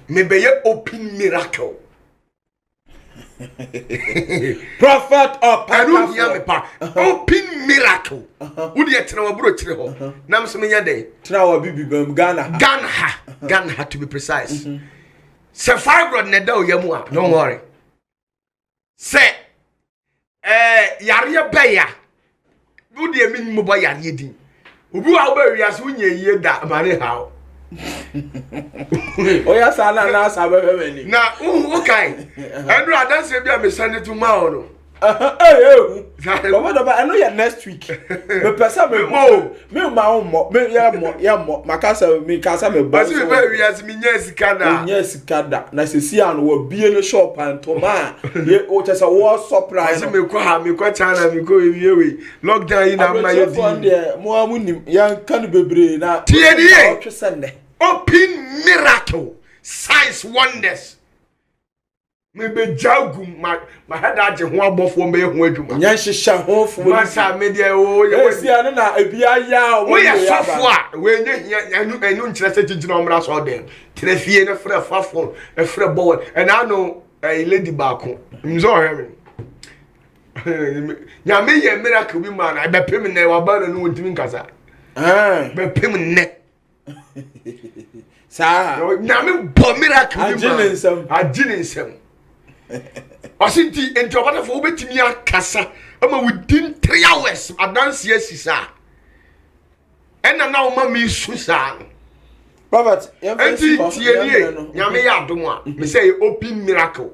[SPEAKER 1] me be ye open miracle.
[SPEAKER 2] Prophet or
[SPEAKER 1] open miracle. Would you tell our brother? Nam Samia Day.
[SPEAKER 2] Tell Bibi Ghana
[SPEAKER 1] to be precise. Sir Fibro Nedo Yamua, don't worry. Say, Yaria Baya. Would you mean Mobile Yadi? Who are very as when you hear that money how?
[SPEAKER 2] Oh yes, I na sabe
[SPEAKER 1] na okay and I don't say be send it tomorrow.
[SPEAKER 2] Hey, I know you next week. Me person me makasa me kasa me
[SPEAKER 1] boss. But we as me
[SPEAKER 2] nyesika na se si an wo bie no shop and toma ye o chesa wo surprise
[SPEAKER 1] me kwa China me ko we lockdown in am na ye
[SPEAKER 2] di mo amunim yan kan bebre na
[SPEAKER 1] open miracle signs wonders. Me be jagum my head aje ho abofo me ho adwuma
[SPEAKER 2] nya hihya ho fo
[SPEAKER 1] masa me de o
[SPEAKER 2] ye si anu na ebia ya
[SPEAKER 1] o ye sofo a we nya anu nkyere se gigina omra so dem trafie na frɛ fafo e frɛ bowl and I know lady baako mzo hwe me nya me ye miracle bi man I be pem na wa ba na no ntimi nkasa be pem ne
[SPEAKER 2] sa
[SPEAKER 1] nya me bo miracle bi man agine nsem Asinti enti obata fo obetimi akasa ama within 3 hours adanse asisa ena na o ma mi susa
[SPEAKER 2] prophet
[SPEAKER 1] enti tienie nyame ya adom a me say open miracle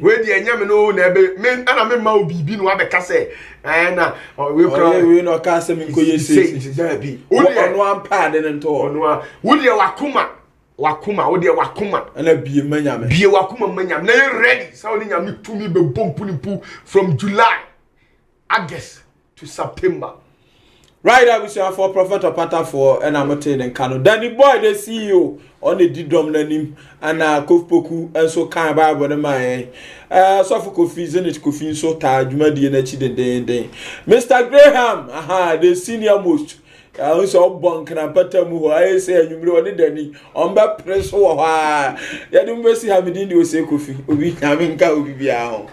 [SPEAKER 1] we dey nyame no na ebe me ana me ma obibi no abeka say na we kra
[SPEAKER 2] we no ka say me nkoye sisi
[SPEAKER 1] da bi
[SPEAKER 2] ono ampa de nto
[SPEAKER 1] ono a wo dey wakuma wo dey wakuma
[SPEAKER 2] na bie manyame
[SPEAKER 1] bie wakuma manyame na you ready so ni nyame tumi be bompu ni pu from July August to September
[SPEAKER 2] right now we say for prophet opata for and amote den kano Danny boy the CEO on the didom nanim and Kofpoku and so kan Bible the man so for Kofi Zenit Kofi so ta dwuma die na chi den Mr Graham the senior most I so bonk na pata mu ho I say anwumre oni dani on ba press ho ha ya dum be si ha medin de o say Kofi obi nyame nka obi bia ho